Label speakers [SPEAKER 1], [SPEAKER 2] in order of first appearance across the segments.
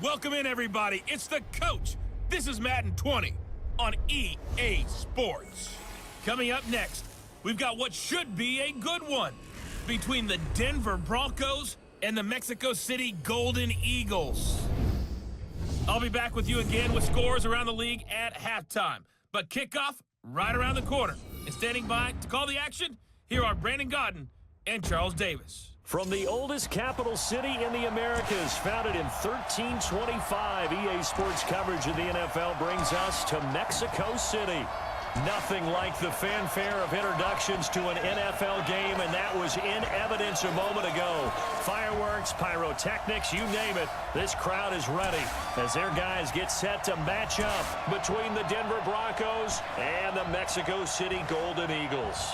[SPEAKER 1] Welcome in, everybody. It's the coach. This is Madden 20 on EA Sports. Coming up next, we've got what should be a good one between the Denver Broncos and the Mexico City Golden Eagles. I'll be back with you again with scores around the league at halftime. But kickoff right around the corner. And standing by to call the action, here are Brandon Godden and Charles Davis.
[SPEAKER 2] From the oldest capital city in the Americas, founded in 1325, EA Sports coverage of the NFL brings us to Mexico City. Nothing like the fanfare of introductions to an NFL game, and that was in evidence a moment ago. Fireworks, pyrotechnics, you name it, this crowd is ready as their guys get set to match up between the Denver Broncos and the Mexico City Golden Eagles.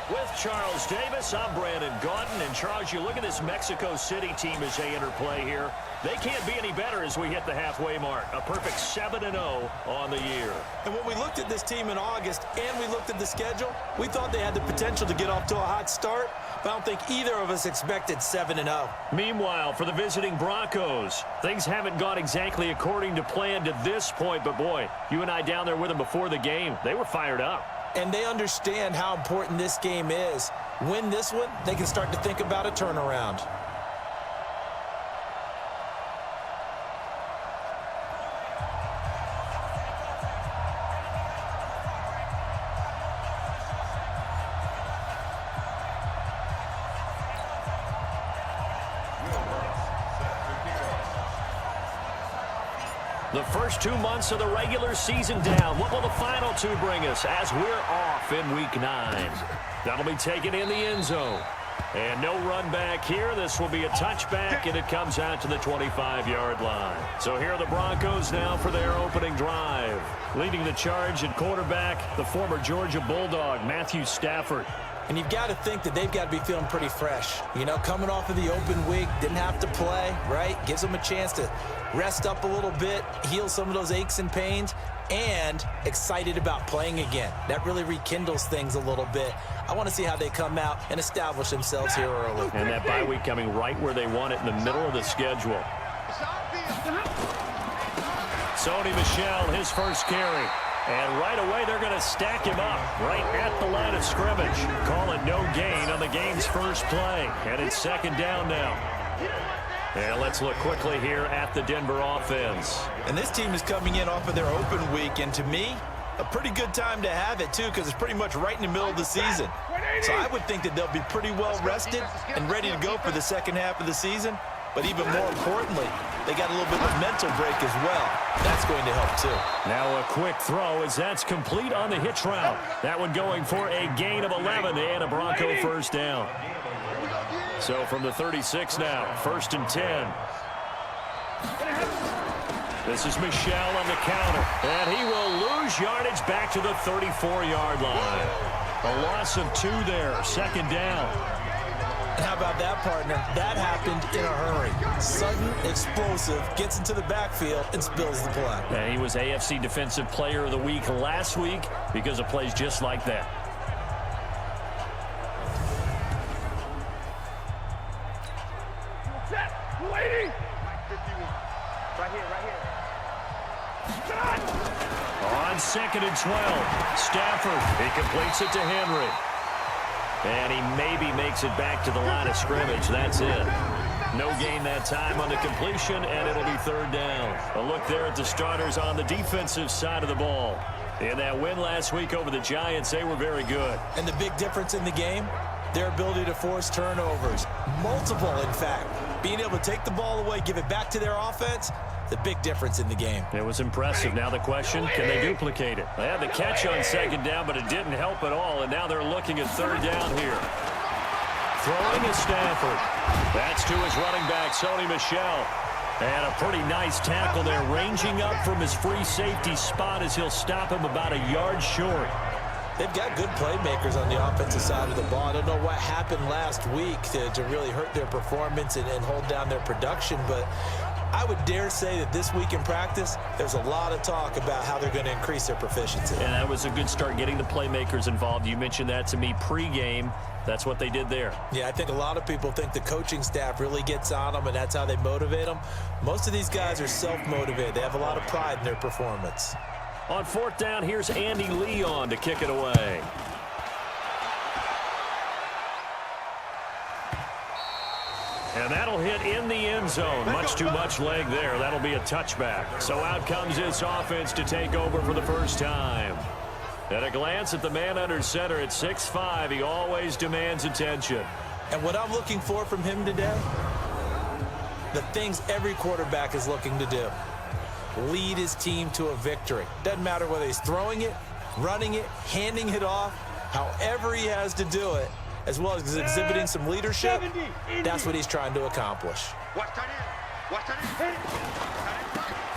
[SPEAKER 2] With Charles Davis, I'm Brandon Godden. And Charles, you look at this Mexico City team as they interplay here. They can't be any better as we hit the halfway mark. A perfect 7-0 on the year.
[SPEAKER 3] And when we looked at this team in August and we looked at the schedule, we thought they had the potential to get off to a hot start. But I don't think either of us expected 7-0.
[SPEAKER 2] Meanwhile, for the visiting Broncos, things haven't gone exactly according to plan to this point. But boy, you and I down there with them before the game, they were fired up.
[SPEAKER 3] And they understand how important this game is. Win this one, they can start to think about a turnaround.
[SPEAKER 2] The first 2 months of the regular season down. What will the final two bring us as we're off in Week 9? That'll be taken in the end zone. And no run back here. This will be a touchback, and it comes out to the 25-yard line. So here are the Broncos now for their opening drive. Leading the charge at quarterback, the former Georgia Bulldog, Matthew Stafford.
[SPEAKER 3] And you've got to think that they've got to be feeling pretty fresh. You know, coming off of the open week, didn't have to play, right? Gives them a chance to rest up a little bit, heal some of those aches and pains, and excited about playing again. That really rekindles things a little bit. I want to see how they come out and establish themselves here early.
[SPEAKER 2] And that bye week coming right where they want it in the middle of the schedule. Sony Michel, his first carry. And right away, they're going to stack him up right at the line of scrimmage. Call it no gain on the game's first play. And it's second down now. And let's look quickly here at the Denver offense.
[SPEAKER 3] And this team is coming in off of their open week. And to me, a pretty good time to have it, too, because it's pretty much right in the middle of the season. So I would think that they'll be pretty well rested and ready to go for the second half of the season. But even more importantly, they got a little bit of a mental break as well. That's going to help, too.
[SPEAKER 2] Now a quick throw as that's complete on the hitch route. That one going for a gain of 11 and a Bronco first down. So from the 36 now, first and 10. This is Michel on the counter. And he will lose yardage back to the 34-yard line. A loss of 2 there, second down.
[SPEAKER 3] And how about that, partner? That happened in a hurry. Sudden, explosive, gets into the backfield, and spills the play.
[SPEAKER 2] And he was AFC Defensive Player of the Week last week because of plays just like that.
[SPEAKER 4] Lady! Right here.
[SPEAKER 2] On second and 12, Stafford, he completes it to Henry. And he maybe makes it back to the line of scrimmage. That's it. No gain that time on the completion, and it'll be third down. A look there at the starters on the defensive side of the ball. In that win last week over the Giants, they were very good.
[SPEAKER 3] And the big difference in the game, their ability to force turnovers. Multiple, in fact. Being able to take the ball away, give it back to their offense, the big difference in the game.
[SPEAKER 2] It was impressive. Now the question, can they duplicate it? They had the catch on second down, but it didn't help at all, and now they're looking at third down here. Throwing is Stafford. That's to his running back, Sony Michel. And a pretty nice tackle there, ranging up from his free safety spot as he'll stop him about a yard short.
[SPEAKER 3] They've got good playmakers on the offensive side of the ball. I don't know what happened last week to really hurt their performance and hold down their production, but I would dare say that this week in practice, there's a lot of talk about how they're going to increase their proficiency.
[SPEAKER 2] And that was a good start, getting the playmakers involved. You mentioned that to me pregame. That's what they did there.
[SPEAKER 3] Yeah, I think a lot of people think the coaching staff really gets on them, and that's how they motivate them. Most of these guys are self-motivated. They have a lot of pride in their performance.
[SPEAKER 2] On fourth down, here's Andy Leon to kick it away. And that'll hit in the end zone. Much too much leg there. That'll be a touchback. So out comes this offense to take over for the first time. At a glance at the man under center at 6'5", he always demands attention.
[SPEAKER 3] And what I'm looking for from him today, the things every quarterback is looking to do. Lead his team to a victory. Doesn't matter whether he's throwing it, running it, handing it off, however he has to do it, as well as exhibiting some leadership, that's what he's trying to accomplish.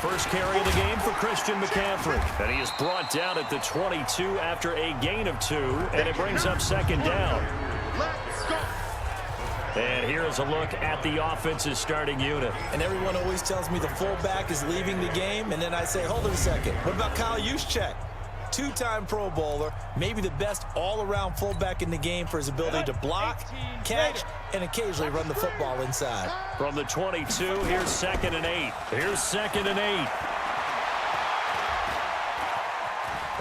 [SPEAKER 2] First carry of the game for Christian McCaffrey. And he is brought down at the 22 after a gain of 2, and it brings up second down. And here is a look at the offense's starting unit.
[SPEAKER 3] And everyone always tells me the fullback is leaving the game, and then I say, hold it a second. What about Kyle Juszczyk? Two-time Pro Bowler, maybe the best all-around fullback in the game for his ability to block, catch, and occasionally run the football inside.
[SPEAKER 2] From the 22, here's 2nd and 8. Here's 2nd and 8.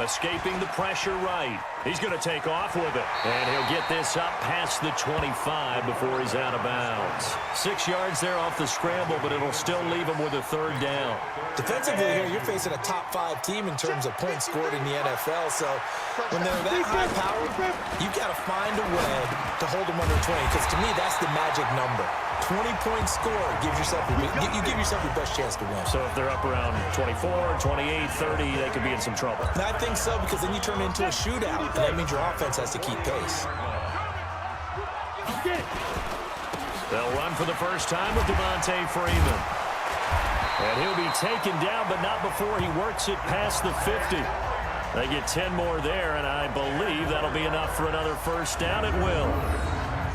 [SPEAKER 2] Escaping the pressure right. He's going to take off with it. And he'll get this up past the 25 before he's out of bounds. 6 yards there off the scramble, but it'll still leave him with a third down.
[SPEAKER 3] Defensively here, you're facing a top-5 team in terms of points scored in the NFL, so when they're that high-powered, you've got to find a way to hold them under 20, because to me, that's the magic number. 20-point score gives yourself, you give yourself your best chance to win.
[SPEAKER 2] So if they're up around 24, 28, 30, they could be in some trouble.
[SPEAKER 3] And I think so, because then you turn it into a shootout, and that means your offense has to keep pace.
[SPEAKER 2] They'll run for the first time with Devontae Freeman. And he'll be taken down, but not before he works it past the 50. They get 10 more there, and I believe that'll be enough for another first down at will.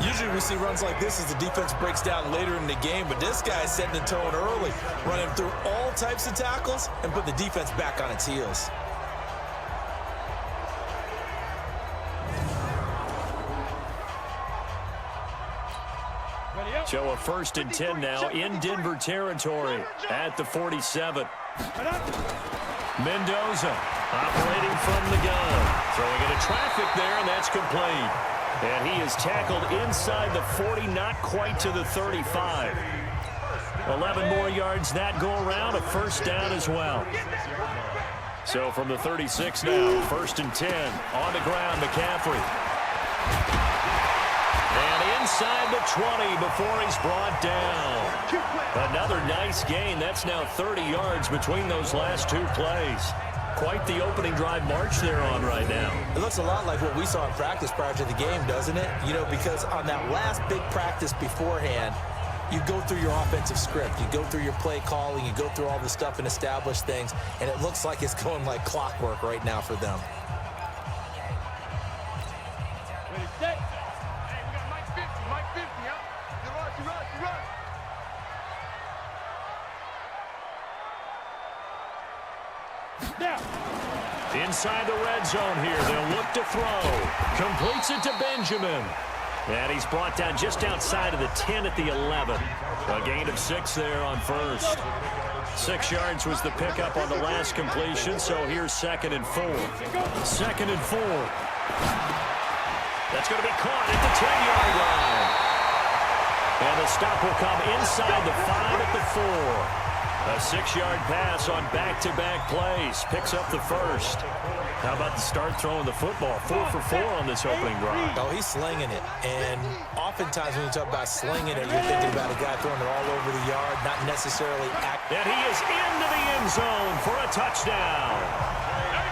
[SPEAKER 3] Usually we see runs like this as the defense breaks down later in the game, but this guy's setting the tone early, running through all types of tackles and put the defense back on its heels.
[SPEAKER 2] So a 1st and 10 now in Denver territory at the 47. Mendoza operating from the gun. Throwing into traffic there, and that's complete. And he is tackled inside the 40, not quite to the 35. 11 more yards that go around, a first down as well. So from the 36 now, 1st and 10. On the ground, McCaffrey. And inside the 20 before he's brought down. Another nice gain. That's now 30 yards between those last 2 plays. Quite the opening drive march they're on right now.
[SPEAKER 3] It looks a lot like what we saw in practice prior to the game, doesn't it? You know, because on that last big practice beforehand, you go through your offensive script, you go through your play calling, you go through all the stuff and establish things, and it looks like it's going like clockwork right now for them.
[SPEAKER 2] Inside the red zone here, they'll look to throw. Completes it to Benjamin. And he's brought down just outside of the 10 at the 11. A gain of 6 there on first. 6 yards was the pickup on the last completion, so here's 2nd and 4. 2nd and 4. That's going to be caught at the 10-yard line. And the stop will come inside the 5 at the 4. A 6-yard pass on back-to-back plays. Picks up the first. How about the start throwing the football? 4 for 4 on this opening drive.
[SPEAKER 3] Oh, he's slinging it. And oftentimes when you talk about slinging it, you're thinking about a guy throwing it all over the yard, not necessarily
[SPEAKER 2] And he is into the end zone for a touchdown.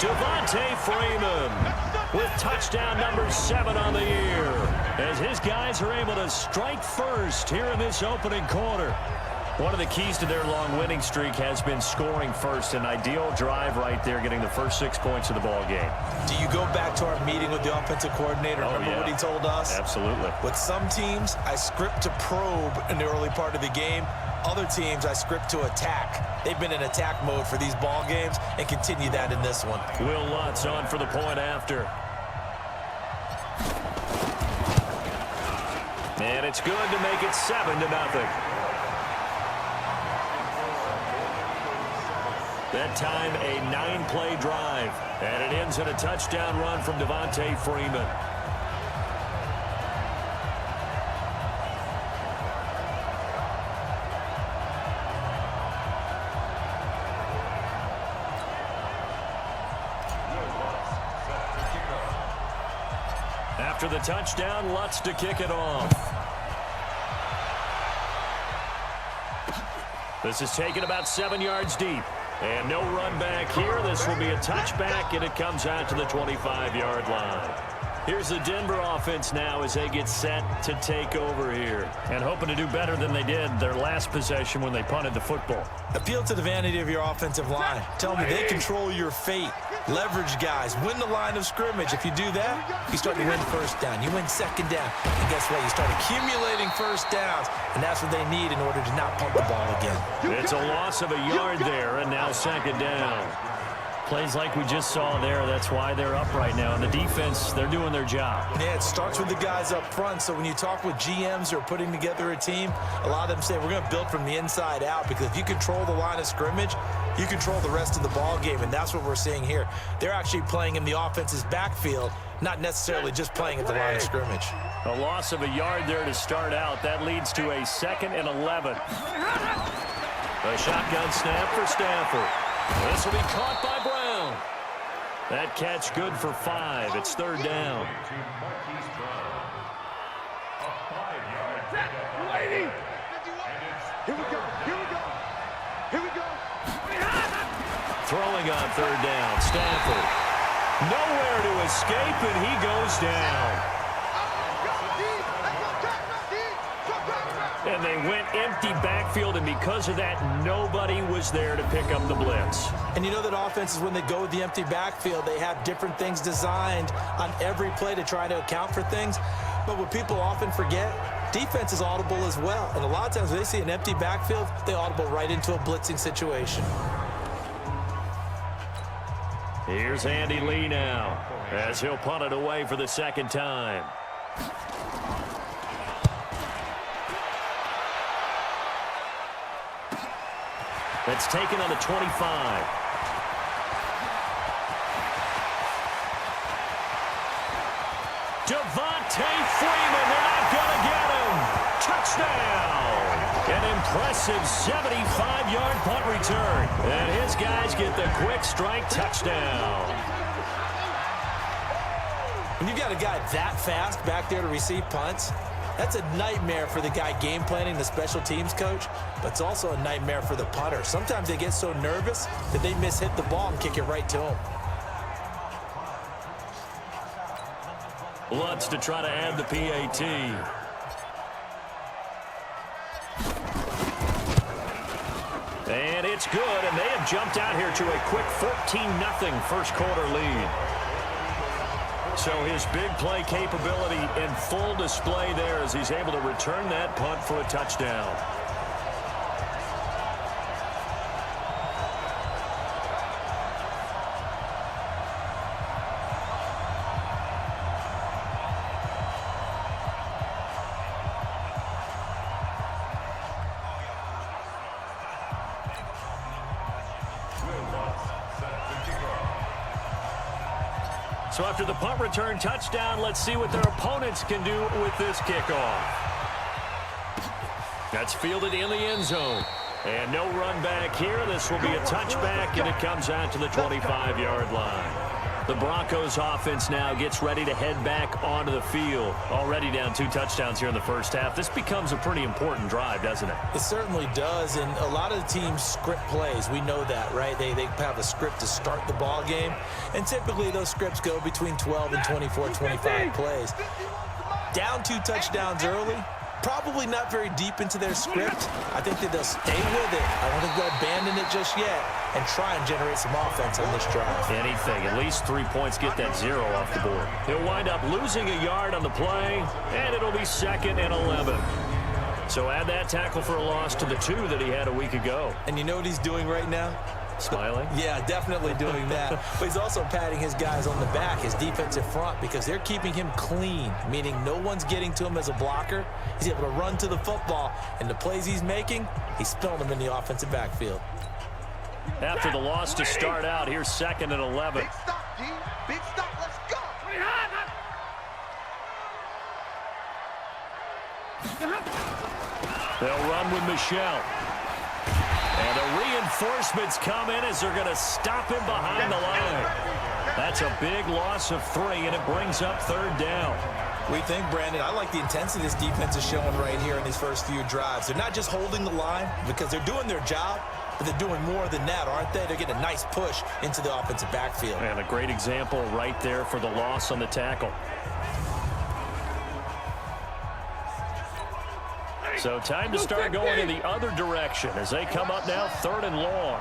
[SPEAKER 2] Devontae Freeman with touchdown number 7 on the year, as his guys are able to strike first here in this opening quarter. One of the keys to their long winning streak has been scoring first. An ideal drive right there, getting the first 6 points of the ball game.
[SPEAKER 3] Do you go back to our meeting with the offensive coordinator? Remember what he told us?
[SPEAKER 2] Absolutely.
[SPEAKER 3] With some teams, I script to probe in the early part of the game. Other teams, I script to attack. They've been in attack mode for these ball games and continue that in this one.
[SPEAKER 2] Will Lutz on for the point after. And it's good to make it 7-0. That time, a 9-play drive. And it ends in a touchdown run from Devontae Freeman. After the touchdown, Lutz to kick it off. This is taken about 7 yards deep. And no run back here. This will be a touchback, and it comes out to the 25-yard line. Here's the Denver offense now as they get set to take over here. And hoping to do better than they did their last possession when they punted the football.
[SPEAKER 3] Appeal to the vanity of your offensive line. Tell them they control your fate. Leverage guys. Win the line of scrimmage. If you do that, you start to win first down. You win second down. And guess what? You start accumulating first downs. And that's what they need in order to not pump the ball again.
[SPEAKER 2] It's a loss of a yard there, and now second down. Plays like we just saw there, that's why they're up right now. And the defense, they're doing their job.
[SPEAKER 3] Yeah, it starts with the guys up front. So when you talk with GMs who are putting together a team, a lot of them say we're going to build from the inside out, because if you control the line of scrimmage, you control the rest of the ball game, and that's what we're seeing here. They're actually playing in the offense's backfield, not necessarily just playing at the line of scrimmage.
[SPEAKER 2] A loss of a yard there to start out. That leads to a 2nd and 11. A shotgun snap for Stafford. This will be caught by Brown. That catch good for 5. It's 3rd down.
[SPEAKER 4] Here we go. Here we go. Here we go.
[SPEAKER 2] Throwing on 3rd down. Stafford. Nowhere to escape, and he goes down. And they went empty backfield, and because of that, nobody was there to pick up the blitz.
[SPEAKER 3] And you know that offenses, when they go with the empty backfield, they have different things designed on every play to try to account for things. But what people often forget, defense is audible as well. And a lot of times when they see an empty backfield, they audible right into a blitzing situation.
[SPEAKER 2] Here's Andy Lee now, as he'll punt it away for the 2nd time. That's taken on the 25. Devontae Freeman, they're not going to get him. Touchdown. An impressive 75-yard punt return. And his guys get the quick strike touchdown.
[SPEAKER 3] When you've got a guy that fast back there to receive punts, that's a nightmare for the guy game planning, the special teams coach, but it's also a nightmare for the punter. Sometimes they get so nervous that they hit the ball and kick it right to him.
[SPEAKER 2] Lutz to try to add the PAT. And it's good, and they have jumped out here to a quick 14-0 first quarter lead. So his big play capability in full display there as he's able to return that punt for a touchdown. So after the punt return touchdown, let's see what their opponents can do with this kickoff. That's fielded in the end zone. And no run back here. This will be a touchback, and it comes out to the 25-yard line. The Broncos offense now gets ready to head back onto the field. Already down 2 touchdowns here in the first half. This becomes a pretty important drive, doesn't it?
[SPEAKER 3] It certainly does, and a lot of the teams script plays. We know that, right? They have a script to start the ball game, and typically those scripts go between 12 and 24, 25 plays. Down 2 touchdowns early, Probably not very deep into their script. I think that they'll stay with it. I don't think they'll abandon it just yet and try and generate some offense on this drive.
[SPEAKER 2] Anything, at least 3 points, get that 0 off the board. He'll wind up losing a yard on the play, and it'll be 2nd and 11. So add that tackle for a loss to the 2 that he had a week ago.
[SPEAKER 3] And you know what he's doing right now?
[SPEAKER 2] Smiling?
[SPEAKER 3] Yeah, definitely doing that. But he's also patting his guys on the back, his defensive front, because they're keeping him clean, meaning no one's getting to him as a blocker. He's able to run to the football, and the plays he's making, he's spilling them in the offensive backfield.
[SPEAKER 2] After the loss to start out, here's 2nd and 11.
[SPEAKER 4] Big stop, G. Big stop. Let's go.
[SPEAKER 2] They'll run with Michelle. And the reinforcements come in as they're going to stop him behind the line. That's a big loss of 3, and it brings up 3rd down.
[SPEAKER 3] We think, Brandon, I like the intensity this defense is showing right here in these first few drives. They're not just holding the line because they're doing their job, but they're doing more than that, aren't they? They're getting a nice push into the offensive backfield.
[SPEAKER 2] And a great example right there for the loss on the tackle. So time to start going in the other direction as they come up now 3rd and long.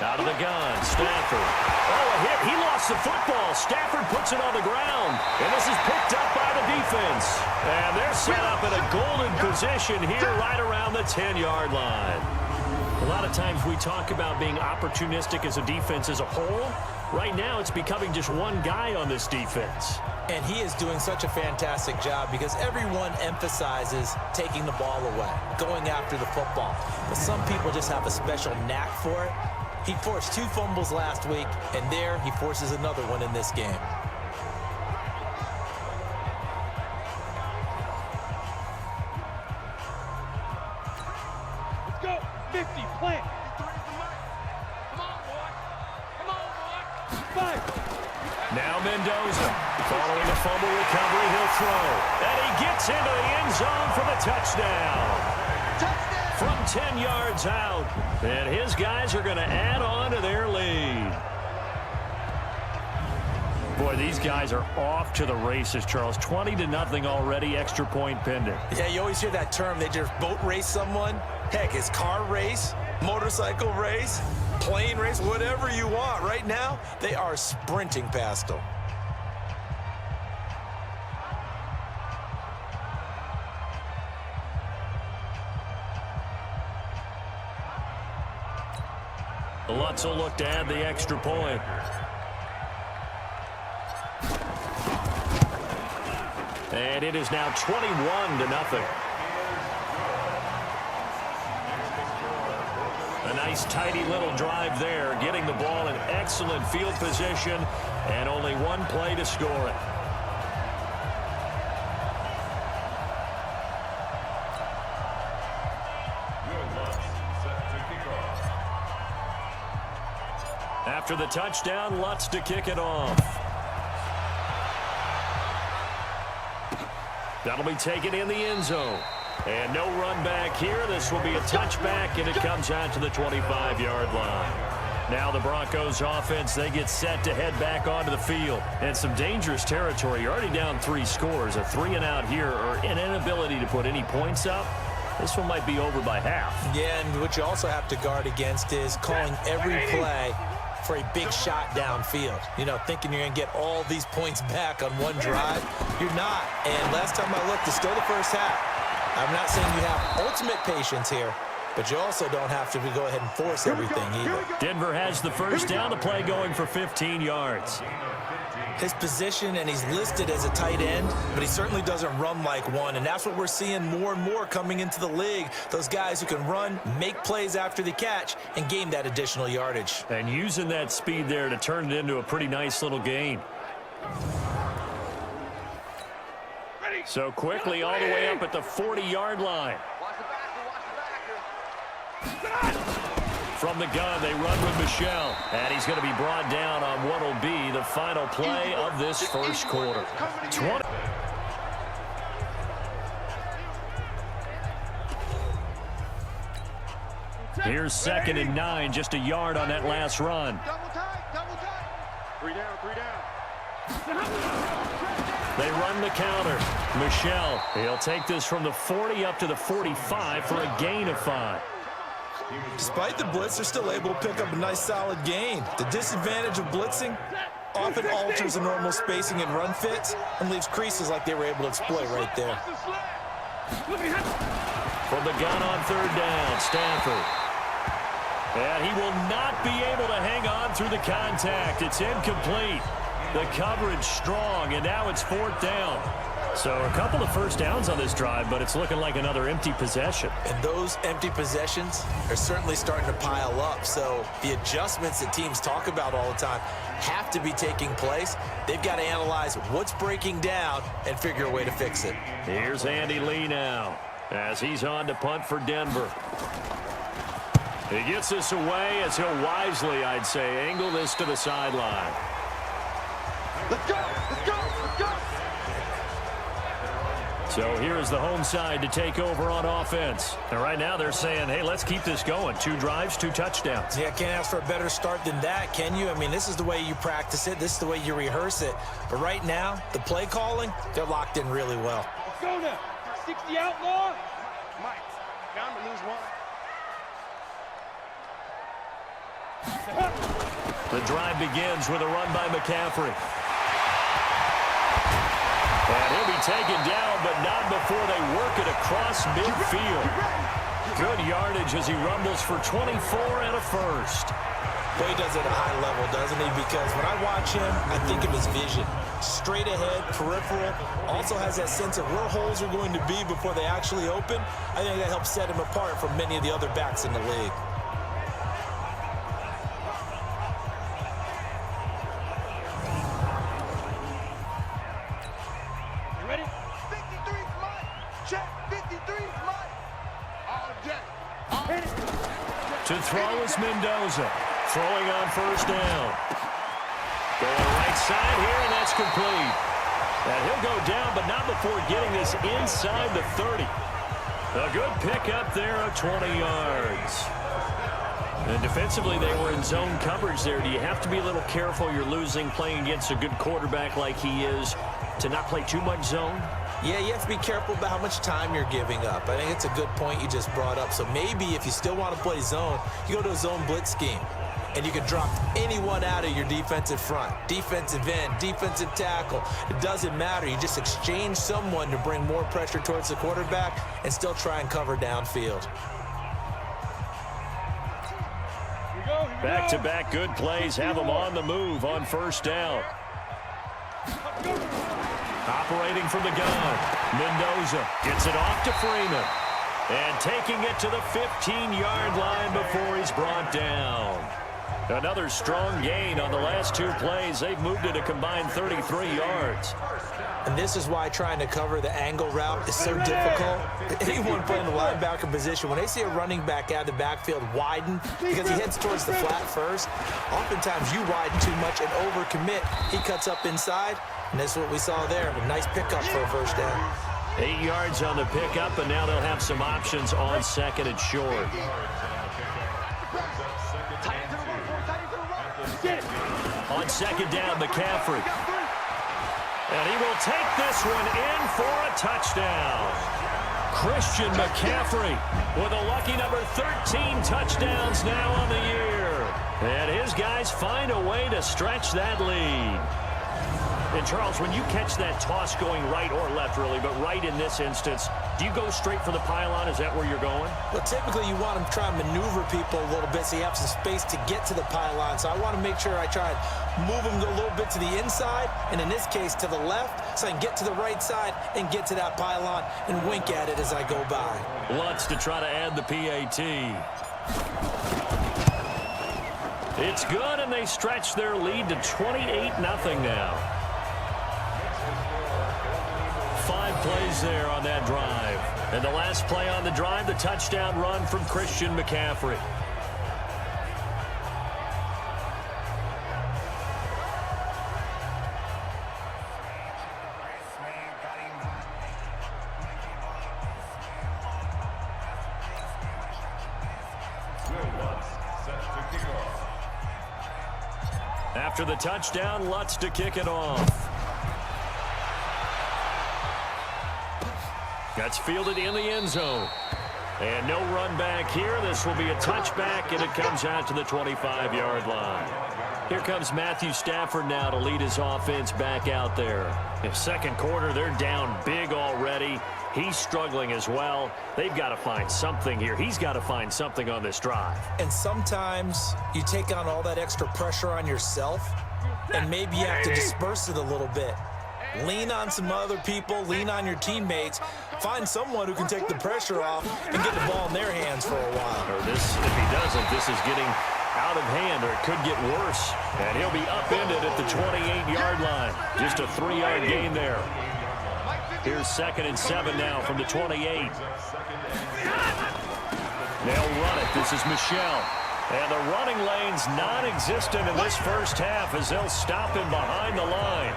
[SPEAKER 2] Out of the gun, Stafford. Oh, a hit. He lost the football. Stafford puts it on the ground. And this is picked up by the defense. And they're set up in a golden position here right around the 10-yard line. A lot of times we talk about being opportunistic as a defense as a whole. Right now it's becoming just one guy on this defense.
[SPEAKER 3] And he is doing such a fantastic job because everyone emphasizes taking the ball away, going after the football. But some people just have a special knack for it. He forced 2 fumbles last week, and there he forces another one in this game.
[SPEAKER 4] Let's go. 50. Plant. Come on, boy. Come on, boy. 5.
[SPEAKER 2] Now Mendoza. Following a fumble recovery, he'll throw. And he gets into the end zone for the touchdown. From 10 yards out. And his guys are going to add on to their lead. Boy, these guys are off to the races, Charles. 20-0 already, extra point pending.
[SPEAKER 3] Yeah, you always hear that term. They just boat race someone. Heck, it's car race, motorcycle race, plane race, whatever you want. Right now, they are sprinting past them.
[SPEAKER 2] Lutz will look to add the extra point. And it is now 21-0. A nice tidy little drive there, getting the ball in excellent field position, and only one play to score it. After the touchdown, Lutz to kick it off. That'll be taken in the end zone. And no run back here. This will be a touchback, and it comes out to the 25-yard line. Now the Broncos offense, they get set to head back onto the field. And some dangerous territory. You're already down 3 scores. A 3-and-out here, or an inability to put any points up. This one might be over by half.
[SPEAKER 3] Yeah, and what you also have to guard against is calling every play for a big shot downfield. You know, thinking you're going to get all these points back on one drive. You're not. And last time I looked, it's still the first half. I'm not saying you have ultimate patience here, but you also don't have to go ahead and force everything either.
[SPEAKER 2] Denver has the first down, the play going for 15 yards.
[SPEAKER 3] His position, and he's listed as a tight end, but he certainly doesn't run like one, and that's what we're seeing more and more coming into the league. Those guys who can run, make plays after the catch, and gain that additional yardage.
[SPEAKER 2] And using that speed there to turn it into a pretty nice little gain. So quickly all the way up at the 40-yard line. From the gun, they run with Michelle. And he's going to be brought down on what will be the final play of this first quarter. 20. Here's 2nd and 9, just a yard on that last run.
[SPEAKER 4] Double tight, double tight. 3 down, 3 down.
[SPEAKER 2] They run the counter. Michel, he'll take this from the 40 up to the 45 for a gain of 5.
[SPEAKER 3] Despite the blitz, they're still able to pick up a nice solid gain. The disadvantage of blitzing often alters the normal spacing and run fits and leaves creases like they were able to exploit right there.
[SPEAKER 2] From the gun on 3rd down, Stanford. And he will not be able to hang on through the contact. It's incomplete. The coverage strong, and now it's 4th down. So a couple of first downs on this drive, but it's looking like another empty possession.
[SPEAKER 3] And those empty possessions are certainly starting to pile up. So the adjustments that teams talk about all the time have to be taking place. They've got to analyze what's breaking down and figure a way to fix it.
[SPEAKER 2] Here's Andy Lee now as he's on to punt for Denver. He gets this away as he'll wisely, I'd say, angle this to the sideline.
[SPEAKER 4] Let's go! Let's go! Let's go!
[SPEAKER 2] So here is the home side to take over on offense. And right now they're saying, hey, let's keep this going. 2 drives, 2 touchdowns.
[SPEAKER 3] Yeah, can't ask for a better start than that, can you? I mean, this is the way you practice it. This is the way you rehearse it. But right now, the play calling, they're locked in really well.
[SPEAKER 4] Let's go now! 60 outlaw! Mike, down to lose 1.
[SPEAKER 2] The drive begins with a run by McCaffrey. And he'll be taken down, but not before they work it across midfield. Good yardage as he rumbles for 24 and a first.
[SPEAKER 3] But he does it at a high level, doesn't he? Because when I watch him, I think of his vision. Straight ahead, peripheral. Also has that sense of where holes are going to be before they actually open. I think that helps set him apart from many of the other backs in the league.
[SPEAKER 2] To throw is Mendoza. Throwing on 1st down. Going right side here, and that's complete. And he'll go down, but not before getting this inside the 30. A good pickup there of 20 yards. And defensively, they were in zone coverage there. Do you have to be a little careful? You're losing playing against a good quarterback like he is to not play too much zone?
[SPEAKER 3] Yeah, you have to be careful about how much time you're giving up. I think it's a good point you just brought up. So maybe if you still want to play zone, you go to a zone blitz scheme. And you can drop anyone out of your defensive front. Defensive end, defensive tackle. It doesn't matter. You just exchange someone to bring more pressure towards the quarterback and still try and cover downfield.
[SPEAKER 2] Back-to-back good plays have them on the move on 1st down. Operating from the gun. Mendoza gets it off to Freeman. And taking it to the 15-yard line before he's brought down. Another strong gain on the last 2 plays. They've moved it a combined 33 yards.
[SPEAKER 3] And this is why trying to cover the angle route is so difficult. Anyone playing the linebacker position, when they see a running back out of the backfield widen because he heads towards the flat first, oftentimes you widen too much and overcommit. He cuts up inside, and that's what we saw there. A nice pickup for a 1st down.
[SPEAKER 2] 8 yards on the pickup, and now they'll have some options on 2nd and short. On 2nd down, McCaffrey. And he will take this one in for a touchdown. Christian McCaffrey with a lucky number 13 touchdowns now on the year. And his guys find a way to stretch that lead. And, Charles, when you catch that toss going right or left, really, but right in this instance, do you go straight for the pylon? Is that where you're going?
[SPEAKER 3] Well, typically you want to try and maneuver people a little bit so you have some space to get to the pylon. So I want to make sure I try and move them a little bit to the inside, and in this case to the left, so I can get to the right side and get to that pylon and wink at it as I go by.
[SPEAKER 2] Lutz to try to add the PAT. It's good, and they stretch their lead to 28-0 now. 5 plays there on that drive. And the last play on the drive, the touchdown run from Christian McCaffrey. After the touchdown, Lutz to kick it off. That's fielded in the end zone. And no run back here. This will be a touchback, and it comes out to the 25-yard line. Here comes Matthew Stafford now to lead his offense back out there. In second quarter, they're down big already. He's struggling as well. They've got to find something here. He's got to find something on this drive.
[SPEAKER 3] And sometimes you take on all that extra pressure on yourself, and maybe you have to disperse it a little bit. Lean on some other people, lean on your teammates, find someone who can take the pressure off and get the ball in their hands for a while.
[SPEAKER 2] Or this, if he doesn't, this is getting out of hand, or it could get worse. And he'll be upended at the 28-yard line. Just a 3-yard gain there. Here's 2nd and 7 now from the 28. They'll run it. This is Michelle. And the running lane's non-existent in this first half as they'll stop him behind the line.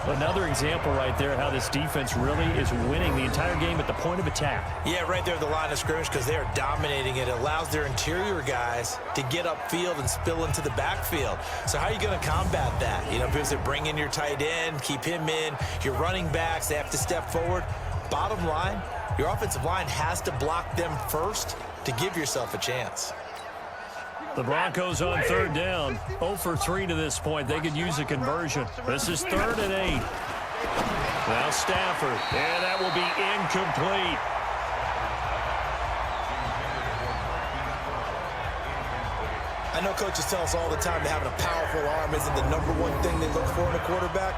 [SPEAKER 2] Another example right there how this defense really is winning the entire game at the point of attack. Yeah, right there at the line of scrimmage because they are dominating it. It allows their interior guys to get upfield and spill into the backfield. So how are you going to combat that? You know, because they bring in your tight end, keep him in. Your running backs, they have to step forward. Bottom line, your offensive line has to block them first to give yourself a chance. The Broncos on 3rd down. 0 for 3 to this point. They could use a conversion. This is 3rd and 8. Now Stafford. And that will be incomplete.
[SPEAKER 3] I know coaches tell us all the time that having a powerful arm isn't the #1 thing they look for in a quarterback.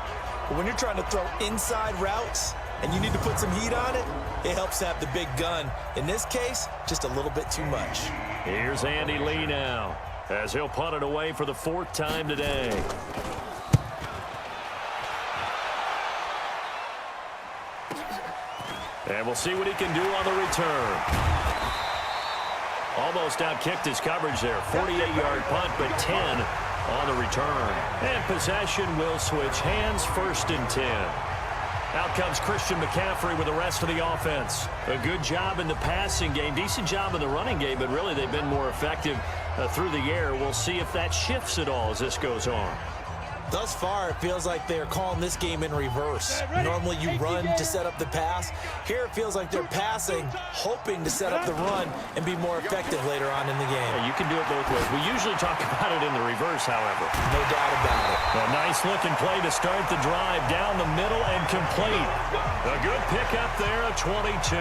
[SPEAKER 3] But when you're trying to throw inside routes and you need to put some heat on it, it helps to have the big gun. In this case, just a little bit too much.
[SPEAKER 2] Here's Andy Lee now as he'll punt it away for the 4th time today. And we'll see what he can do on the return. Almost outkicked his coverage there. 48-yard punt, but 10 on the return. And possession will switch hands, 1st and 10. Out comes Christian McCaffrey with the rest of the offense. A good job in the passing game, decent job in the running game, but really they've been more effective through the air. We'll see if that shifts at all as this goes on.
[SPEAKER 3] Thus far, it feels like they're calling this game in reverse. Normally you run to set up the pass. Here it feels like they're passing, hoping to set up the run and be more effective later on in the game.
[SPEAKER 2] Yeah, you can do it both ways. We usually talk about it in the reverse, however.
[SPEAKER 3] No doubt about it.
[SPEAKER 2] A nice-looking play to start the drive down the middle and complete. A good pickup there, a 22.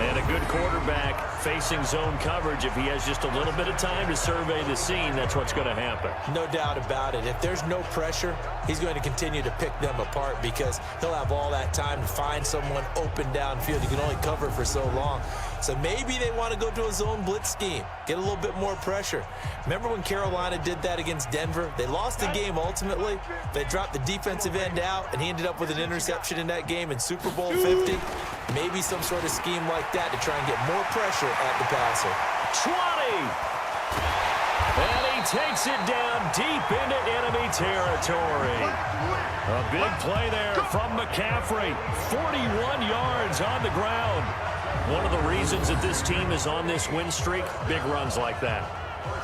[SPEAKER 2] And a good quarterback facing zone coverage. If he has just a little bit of time to survey the scene, that's what's going to happen.
[SPEAKER 3] No doubt about it. If there's no pressure, he's going to continue to pick them apart because he'll have all that time to find someone open downfield. You can only cover for so long. So maybe they want to go to a zone blitz scheme, get a little bit more pressure. Remember when Carolina did that against Denver? They lost the game ultimately. They dropped the defensive end out, and he ended up with an interception in that game in Super Bowl 50. Maybe some sort of scheme like that to try and get more pressure at the passer.
[SPEAKER 2] 20! And he takes it down deep into enemy territory. A big play there from McCaffrey. 41 yards on the ground. One of the reasons that this team is on this win streak, big runs like that.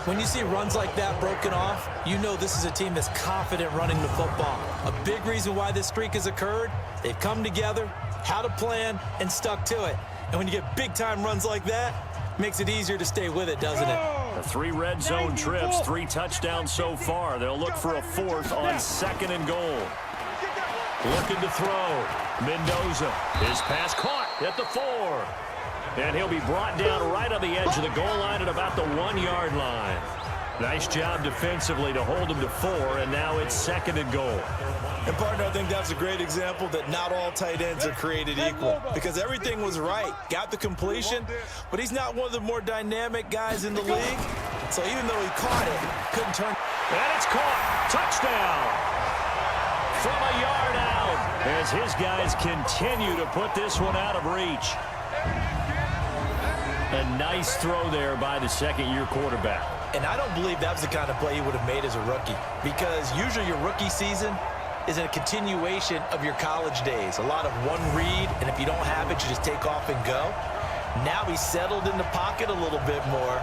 [SPEAKER 3] When you see runs like that broken off, you know this is a team that's confident running the football. A big reason why this streak has occurred, they've come together, had a plan, and stuck to it. And when you get big-time runs like that, it makes it easier to stay with it, doesn't it?
[SPEAKER 2] 3 red zone trips, 3 touchdowns so far. They'll look for a 4th on 2nd and goal. Looking to throw. Mendoza. His pass caught at the 4. And he'll be brought down right on the edge of the goal line at about the 1-yard line. Nice job defensively to hold him to 4, and now it's 2nd and goal.
[SPEAKER 3] And, partner, I think that's a great example that not all tight ends are created equal because everything was right. Got the completion, but he's not one of the more dynamic guys in the league. So even though he caught it, couldn't turn.
[SPEAKER 2] And it's caught. Touchdown. From a yard out as his guys continue to put this one out of reach. A nice throw there by the second-year quarterback.
[SPEAKER 3] And I don't believe that was the kind of play he would have made as a rookie because usually your rookie season is a continuation of your college days. A lot of one read, and if you don't have it, you just take off and go. Now he's settled in the pocket a little bit more,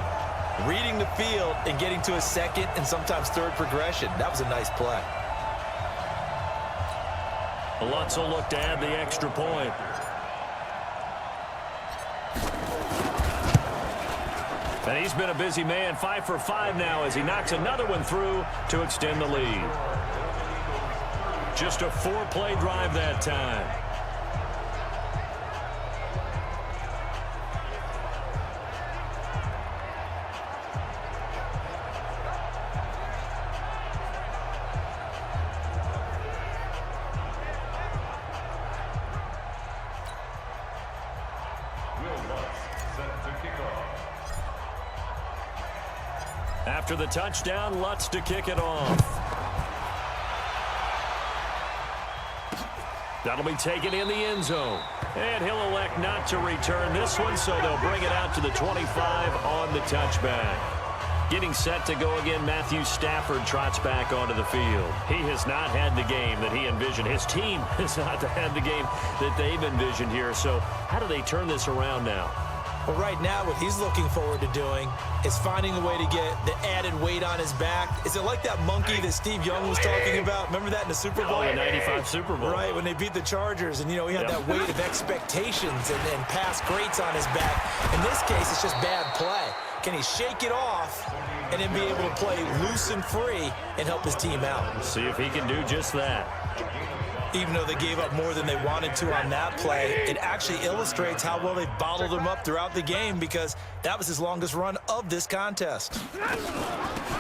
[SPEAKER 3] reading the field and getting to a second and sometimes third progression. That was a nice play.
[SPEAKER 2] Lutz will look to add the extra point. And he's been a busy man, 5 for 5 now as he knocks another one through to extend the lead. Just a 4-play drive that time. After the touchdown, Lutz to kick it off. That'll be taken in the end zone. And he'll elect not to return this one, so they'll bring it out to the 25 on the touchback. Getting set to go again, Matthew Stafford trots back onto the field. He has not had the game that he envisioned. His team has not had the game that they've envisioned here. So how do they turn this around now?
[SPEAKER 3] Well, right now, what he's looking forward to doing is finding a way to get the added weight on his back. Is it like that monkey that Steve Young was talking about? Remember that in the Super Bowl?
[SPEAKER 2] Oh, the 95 Super Bowl.
[SPEAKER 3] Right, when they beat the Chargers, and, you know, he had that weight of expectations and past greats on his back. In this case, it's just bad play. Can he shake it off and then be able to play loose and free and help his team out?
[SPEAKER 2] See if he can do just that.
[SPEAKER 3] Even though they gave up more than they wanted to on that play, it actually illustrates how well they've bottled him up throughout the game because that was his longest run of this contest.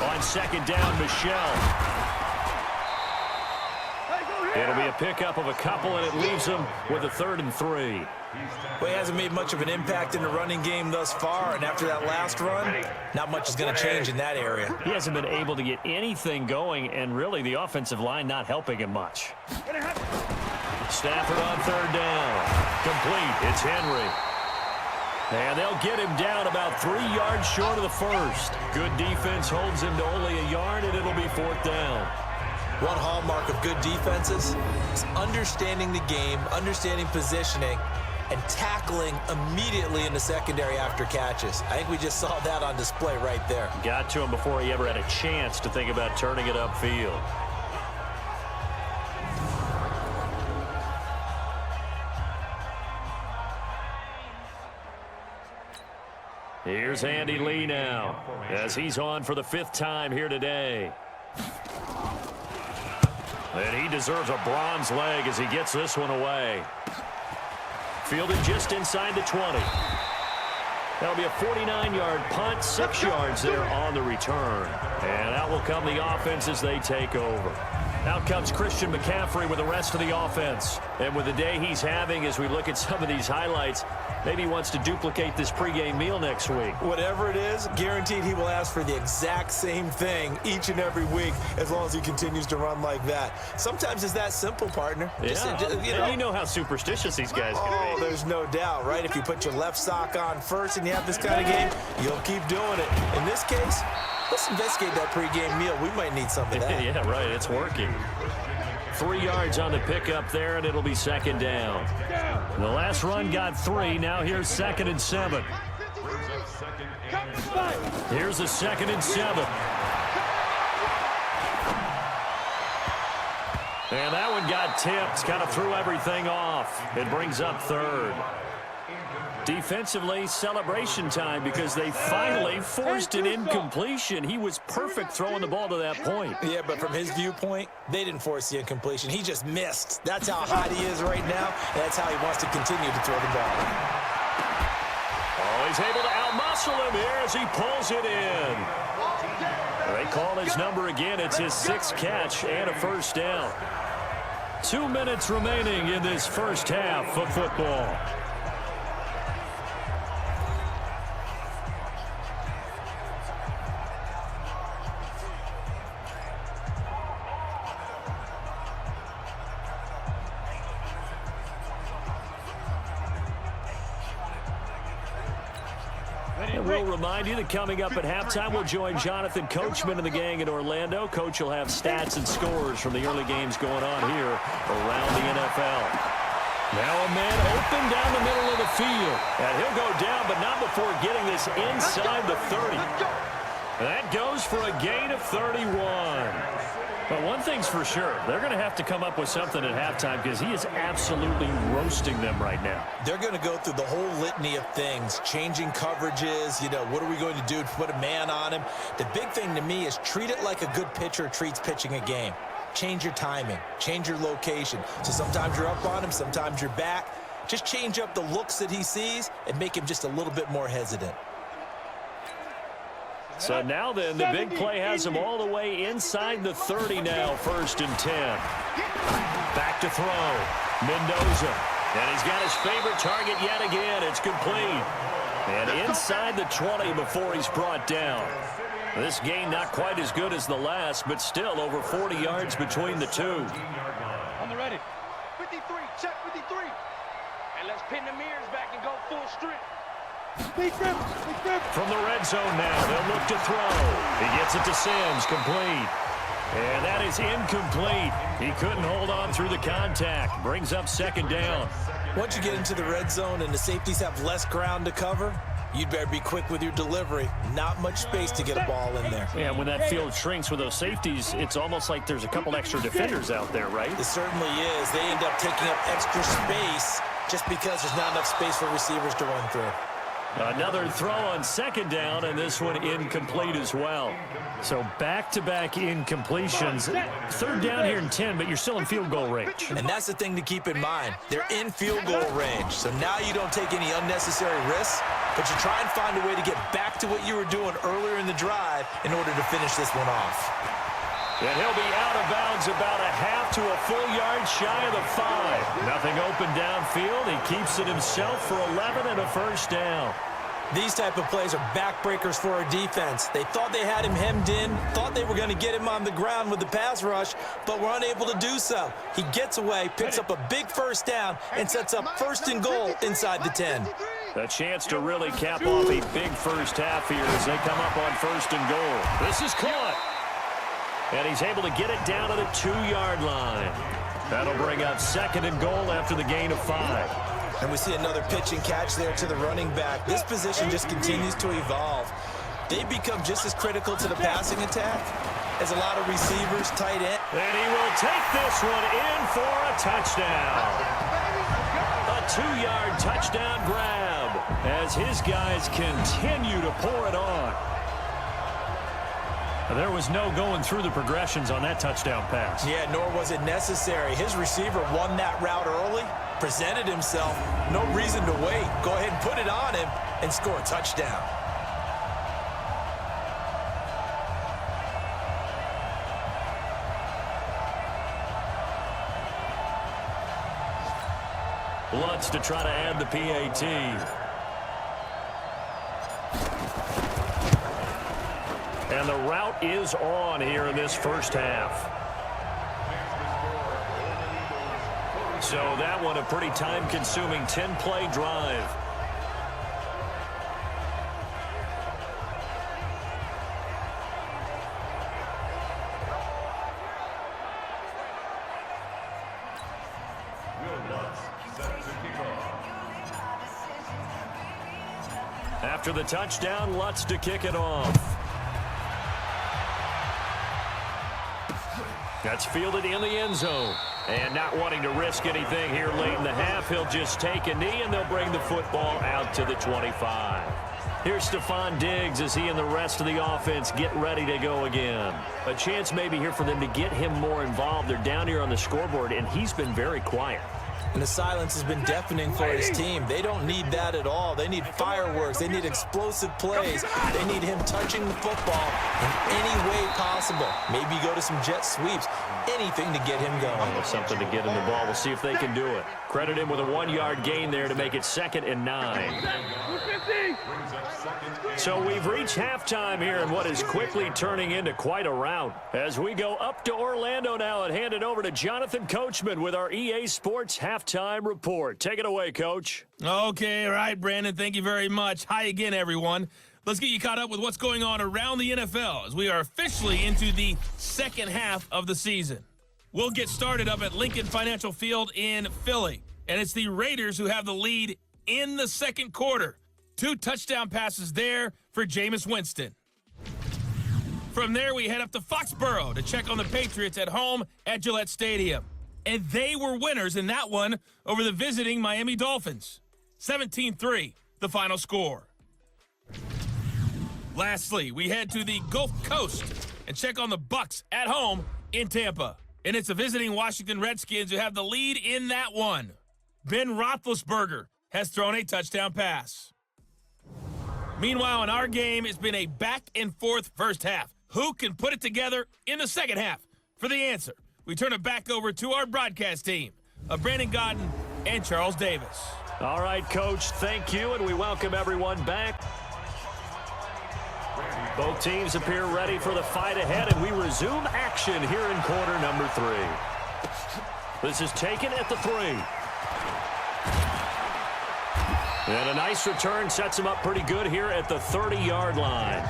[SPEAKER 2] On second down, Michelle. It'll be a pickup of a couple, and it leaves him with a 3rd and 3.
[SPEAKER 3] Well, he hasn't made much of an impact in the running game thus far, and after that last run, not much is going to change in that area.
[SPEAKER 2] He hasn't been able to get anything going, and really the offensive line not helping him much. Stafford on 3rd down. Complete. It's Henry. And they'll get him down about 3 yards short of the first. Good defense holds him to only a yard, and it'll be 4th down.
[SPEAKER 3] One hallmark of good defenses is understanding the game, understanding positioning, and tackling immediately in the secondary after catches. I think we just saw that on display right there.
[SPEAKER 2] Got to him before he ever had a chance to think about turning it upfield. Here's Andy Lee now as he's on for the 5th time here today. And he deserves a bronze leg as he gets this one away. Fielded just inside the 20. That'll be a 49-yard punt, 6 yards there on the return. And out will come the offense as they take over. Out comes Christian McCaffrey with the rest of the offense. And with the day he's having, as we look at some of these highlights, maybe he wants to duplicate this pregame meal next week.
[SPEAKER 3] Whatever it is, guaranteed he will ask for the exact same thing each and every week as long as he continues to run like that. Sometimes it's that simple, partner.
[SPEAKER 2] Yeah. You know how superstitious these guys can be.
[SPEAKER 3] There's no doubt, right? If you put your left sock on first and you have this kind of game, you'll keep doing it. In this case, let's investigate that pregame meal. We might need some of that.
[SPEAKER 2] Yeah, right. It's working. 3 yards on the pickup there, and it'll be 2nd down. The last run got 3. Now here's 2nd and 7. Here's the 2nd and 7. And that one got tipped. Kind of threw everything off. It brings up 3rd. Defensively, celebration time because they finally forced an incompletion. He was perfect throwing the ball to that point.
[SPEAKER 3] Yeah, but from his viewpoint, they didn't force the incompletion. He just missed. That's how hot he is right now, and that's how he wants to continue to throw the ball.
[SPEAKER 2] Oh, he's able to outmuscle him here as he pulls it in. They call his number again. It's his 6th catch and a 1st down. 2 minutes remaining in this first half of football. And we'll remind you that coming up at halftime, we'll join Jonathan Coachman and the gang in Orlando. Coach will have stats and scores from the early games going on here around the NFL. Now a man open down the middle of the field. And he'll go down, but not before getting this inside the 30. That goes for a gain of 31. But one thing's for sure, they're going to have to come up with something at halftime because he is absolutely roasting them right now.
[SPEAKER 3] They're going to go through the whole litany of things, changing coverages, what are we going to do to put a man on him? The big thing to me is treat it like a good pitcher treats pitching a game. Change your timing, change your location. So sometimes you're up on him, sometimes you're back. Just change up the looks that he sees and make him just a little bit more hesitant.
[SPEAKER 2] So now then, the big play has him all the way inside the 30 now, 1st and 10. Back to throw. Mendoza. And he's got his favorite target yet again. It's complete. And inside the 20 before he's brought down. This game not quite as good as the last, but still over 40 yards between the two.
[SPEAKER 4] On the ready. 53, check 53. And let's pin the mirrors back and go full strip.
[SPEAKER 2] From the red zone now, they'll look to throw. He gets it to Sims, complete. And that is incomplete. He couldn't hold on through the contact. Brings up 2nd down.
[SPEAKER 3] Once you get into the red zone and the safeties have less ground to cover, you'd better be quick with your delivery. Not much space to get a ball in there.
[SPEAKER 2] Yeah, when that field shrinks with those safeties, it's almost like there's a couple extra defenders out there, right?
[SPEAKER 3] It certainly is. They end up taking up extra space just because there's not enough space for receivers to run through.
[SPEAKER 2] Another throw on 2nd down, and this one incomplete as well. So back-to-back incompletions. 3rd down here in 10, but you're still in field goal range.
[SPEAKER 3] And that's the thing to keep in mind. They're in field goal range. So now you don't take any unnecessary risks, but you try and find a way to get back to what you were doing earlier in the drive in order to finish this one off.
[SPEAKER 2] And he'll be out of bounds about a half to a full yard shy of the 5. Nothing open downfield. He keeps it himself for 11 and a 1st down.
[SPEAKER 3] These type of plays are backbreakers for our defense. They thought they had him hemmed in, thought they were going to get him on the ground with the pass rush, but were unable to do so. He gets away, picks up a big 1st down, and sets up 1st and goal inside the 10.
[SPEAKER 2] A chance to really cap off a big first half here as they come up on 1st and goal. This is caught. And he's able to get it down to the 2-yard line. That'll bring up 2nd and goal after the gain of 5.
[SPEAKER 3] And we see another pitch and catch there to the running back. This position just continues to evolve. They become just as critical to the passing attack as a lot of receivers, tight end.
[SPEAKER 2] And he will take this one in for a touchdown. A 2-yard touchdown grab as his guys continue to pour it on. There was no going through the progressions on that touchdown pass.
[SPEAKER 3] Yeah, nor was it necessary. His receiver won that route early, presented himself. No reason to wait. Go ahead and put it on him and score a touchdown.
[SPEAKER 2] Lutz to try to add the PAT. And the route is on here in this 1st half. So that one a pretty time-consuming 10-play drive. After the touchdown, Lutz to kick it off. That's fielded in the end zone. And not wanting to risk anything here late in the half, he'll just take a knee, and they'll bring the football out to the 25. Here's Stephon Diggs as he and the rest of the offense get ready to go again. A chance maybe here for them to get him more involved. They're down here on the scoreboard, and he's been very quiet.
[SPEAKER 3] And the silence has been deafening for his team. They don't need that at all. They need fireworks. They need explosive plays. They need him touching the football in any way possible. Maybe go to some jet sweeps. Anything to get him going.
[SPEAKER 2] Something to get him the ball. We'll see if they can do it. Credit him with a 1-yard gain there to make it 2nd and 9. So we've reached halftime here in what is quickly turning into quite a rout. As we go up to Orlando now and hand it over to Jonathan Coachman with our EA Sports Halftime Report. Take it away, Coach.
[SPEAKER 1] Okay, all right, Brandon. Thank you very much. Hi again, everyone. Let's get you caught up with what's going on around the NFL as we are officially into the 2nd half of the season. We'll get started up at Lincoln Financial Field in Philly, and it's the Raiders who have the lead in the 2nd quarter. 2 touchdown passes there for Jameis Winston. From there, we head up to Foxborough to check on the Patriots at home at Gillette Stadium. And they were winners in that one over the visiting Miami Dolphins. 17-3, the final score. Lastly, we head to the Gulf Coast and check on the Bucs at home in Tampa. And it's the visiting Washington Redskins who have the lead in that one. Ben Roethlisberger has thrown a touchdown pass. Meanwhile, in our game, it's been a back-and-forth first half. Who can put it together in the second half? For the answer, we turn it back over to our broadcast team of Brandon Godden and Charles Davis.
[SPEAKER 2] All right, Coach, thank you, and we welcome everyone back. Both teams appear ready for the fight ahead, and we resume action here in quarter number 3. This is taken at the 3. And a nice return sets him up pretty good here at the 30-yard line.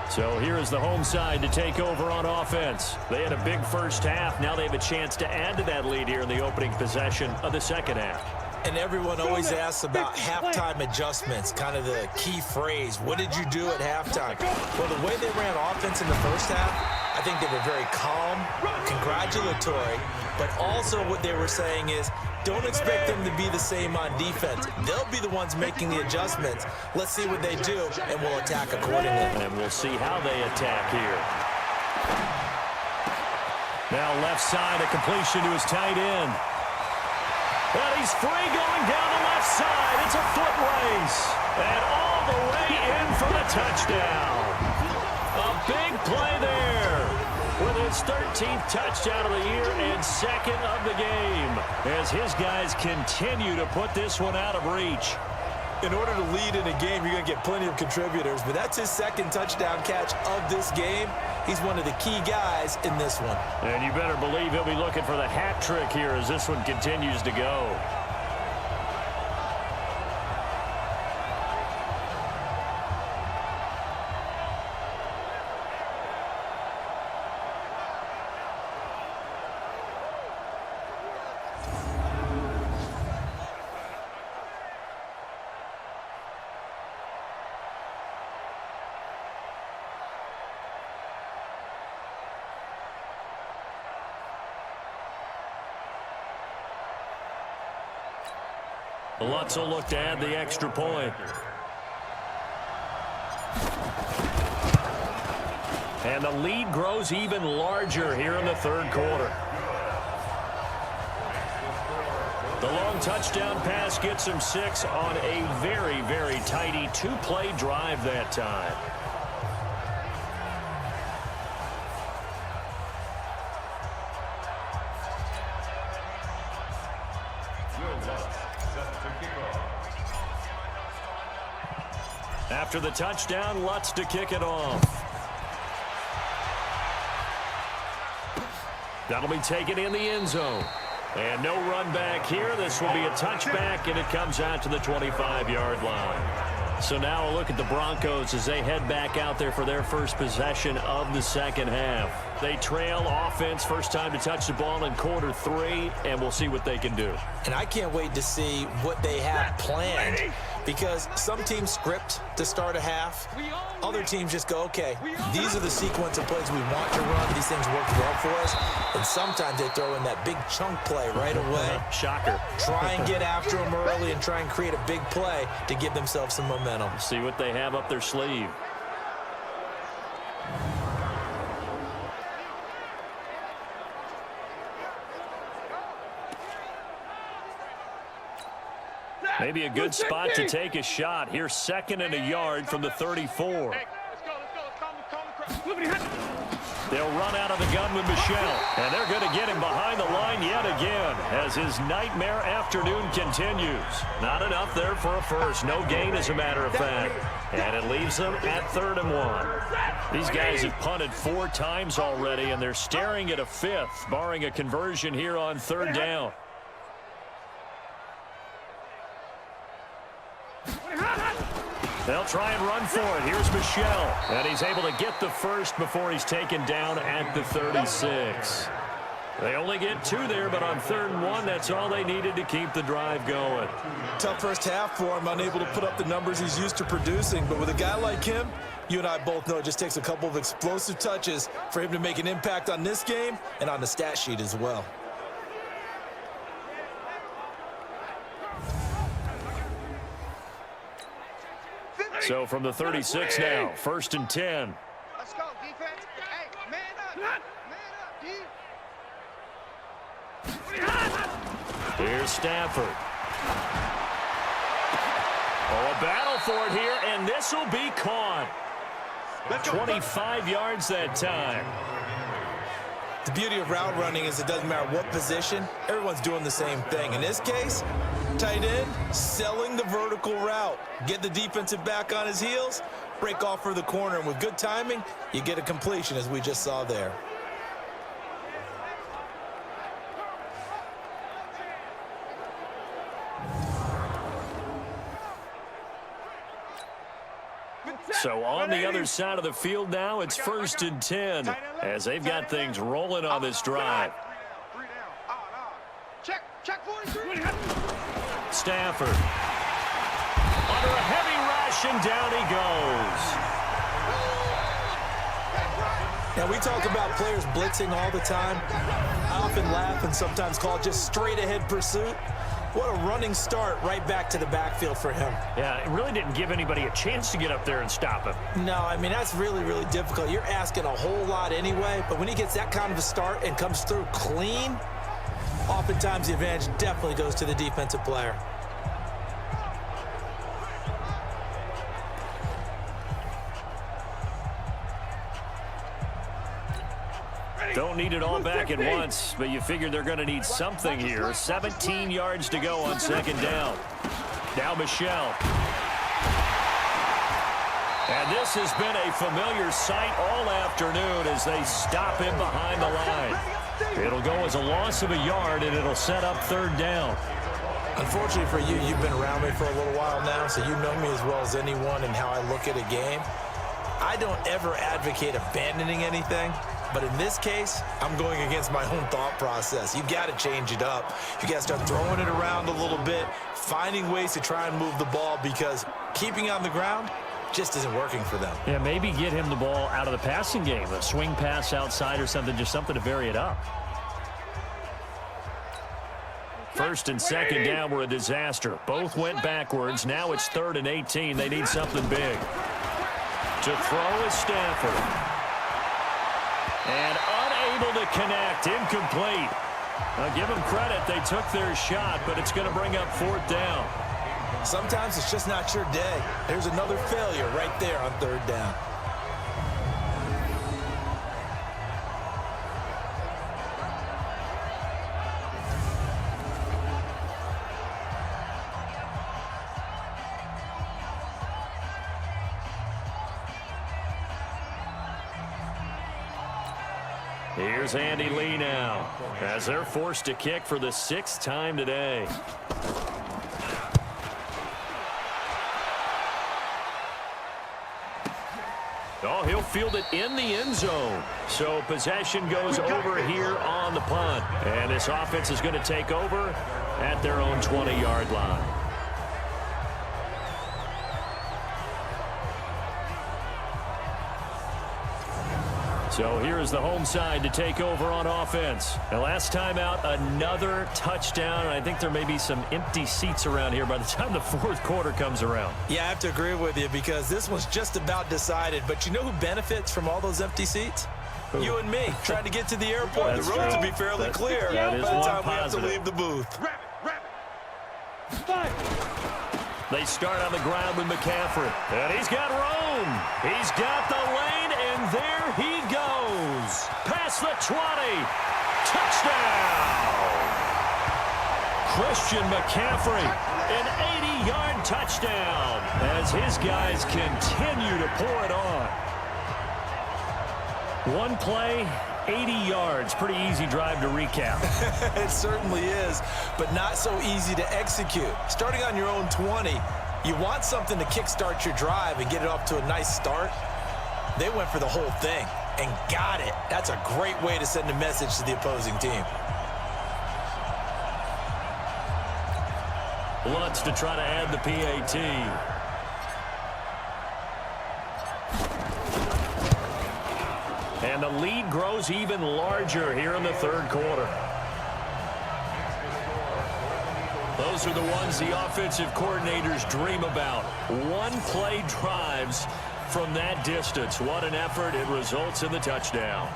[SPEAKER 2] So here is the home side to take over on offense. They had a big first half. Now they have a chance to add to that lead here in the opening possession of the second half.
[SPEAKER 3] And everyone always asks about halftime adjustments, kind of the key phrase. What did you do at halftime? Well, the way they ran offense in the first half, I think they were very calm, congratulatory, but also what they were saying is, don't expect them to be the same on defense. They'll be the ones making the adjustments. Let's see what they do, and we'll attack accordingly.
[SPEAKER 2] And we'll see how they attack here. Now left side, a completion to his tight end. And he's free going down the left side. It's a foot race. And all the way in for the touchdown. A big play there with his 13th touchdown of the year and second of the game as his guys continue to put this one out of reach.
[SPEAKER 3] In order to lead in a game, you're going to get plenty of contributors, but that's his second touchdown catch of this game. He's one of the key guys in this one.
[SPEAKER 2] And you better believe he'll be looking for the hat trick here as this one continues to go. Lutz will look to add the extra point. And the lead grows even larger here in the third quarter. The long touchdown pass gets him 6 on a very, very tidy 2-play drive that time. After the touchdown, Lutz to kick it off. That'll be taken in the end zone. And no run back here. This will be a touchback, and it comes out to the 25-yard line. So now a look at the Broncos as they head back out there for their first possession of the second half. They trail offense, first time to touch the ball in quarter 3, and we'll see what they can do.
[SPEAKER 3] And I can't wait to see what they have planned, because some teams script to start a half. Other teams just go, okay, these are the sequence of plays we want to run. These things work well for us. And sometimes they throw in that big chunk play right away.
[SPEAKER 2] Shocker.
[SPEAKER 3] Try and get after them early and try and create a big play to give themselves some momentum.
[SPEAKER 2] See what they have up their sleeve. Maybe a good spot to take a shot. Here's 2nd and a yard from the 34. They'll run out of the gun with Michelle, and they're going to get him behind the line yet again as his nightmare afternoon continues. Not enough there for a first. No gain, as a matter of fact. And it leaves them at 3rd and 1. These guys have punted 4 times already, and they're staring at a 5th, barring a conversion here on 3rd down. They'll try and run for it. Here's Michelle. And he's able to get the first before he's taken down at the 36. They only get 2 there, but on 3rd and 1, that's all they needed to keep the drive going.
[SPEAKER 3] Tough first half for him, unable to put up the numbers he's used to producing. But with a guy like him, you and I both know it just takes a couple of explosive touches for him to make an impact on this game and on the stat sheet as well.
[SPEAKER 2] So from the 36 now, 1st and 10.
[SPEAKER 4] Let's go, defense. Hey, man up. Man up, D.
[SPEAKER 2] Here's Stafford. Oh, a battle for it here, and this will be caught. 25 yards that time.
[SPEAKER 3] The beauty of route running is it doesn't matter what position, everyone's doing the same thing. In this case, tight end, selling the vertical route. Get the defensive back on his heels, break off for the corner, and with good timing, you get a completion as we just saw there.
[SPEAKER 2] So on the other side of the field now, it's 1st and 10 as they've got things rolling on this drive.
[SPEAKER 4] Check 43.
[SPEAKER 2] Stafford. Under a heavy rush, and down he goes.
[SPEAKER 3] Now, we talk about players blitzing all the time. I often laugh and sometimes call it just straight-ahead pursuit. What a running start right back to the backfield for him.
[SPEAKER 2] Yeah, it really didn't give anybody a chance to get up there and stop him.
[SPEAKER 3] No, I mean, that's really, really difficult. You're asking a whole lot anyway, but when he gets that kind of a start and comes through clean, oftentimes the advantage definitely goes to the defensive player.
[SPEAKER 2] Don't need it all back at once, but you figure they're going to need something here. 17 yards to go on 2nd down. Now Michelle. And this has been a familiar sight all afternoon as they stop him behind the line. It'll go as a loss of a yard, and it'll set up 3rd down.
[SPEAKER 3] Unfortunately for you, you've been around me for a little while now, so you know me as well as anyone and how I look at a game. I don't ever advocate abandoning anything. But in this case, I'm going against my own thought process. You got to change it up. You got to start throwing it around a little bit, finding ways to try and move the ball because keeping on the ground just isn't working for them.
[SPEAKER 2] Yeah, maybe get him the ball out of the passing game, a swing pass outside or something, just something to vary it up. 1st and 2nd down were a disaster. Both went backwards. Now it's 3rd and 18. They need something big. To throw is Stafford. And unable to connect, incomplete. Now give them credit, they took their shot, but it's going to bring up 4th down.
[SPEAKER 3] Sometimes it's just not your day. There's another failure right there on 3rd down.
[SPEAKER 2] Here's Andy Lee now as they're forced to kick for the 6th time today. Oh, he'll field it in the end zone. So possession goes over here on the punt. And this offense is going to take over at their own 20-yard line. So here's the home side to take over on offense. And last time out, another touchdown. And I think there may be some empty seats around here by the time the 4th quarter comes around.
[SPEAKER 3] Yeah, I have to agree with you because this one's just about decided. But you know who benefits from all those empty seats? Who? You and me, trying to get to the airport. The roads will be fairly clear by the time we have to leave the booth.
[SPEAKER 2] They start on the ground with McCaffrey. And he's got room. He's got the lane, and there he goes. Past the 20. Touchdown. Christian McCaffrey, an 80-yard touchdown as his guys continue to pour it on. One play, 80 yards. Pretty easy drive to recap.
[SPEAKER 3] It certainly is, but not so easy to execute. Starting on your own 20, you want something to kickstart your drive and get it off to a nice start. They went for the whole thing. and got it. That's a great way to send a message to the opposing team.
[SPEAKER 2] Lutz to try to add the PAT. And the lead grows even larger here in the third quarter. Those are the ones the offensive coordinators dream about. One-play drives from that distance. What an effort. It results in the touchdown.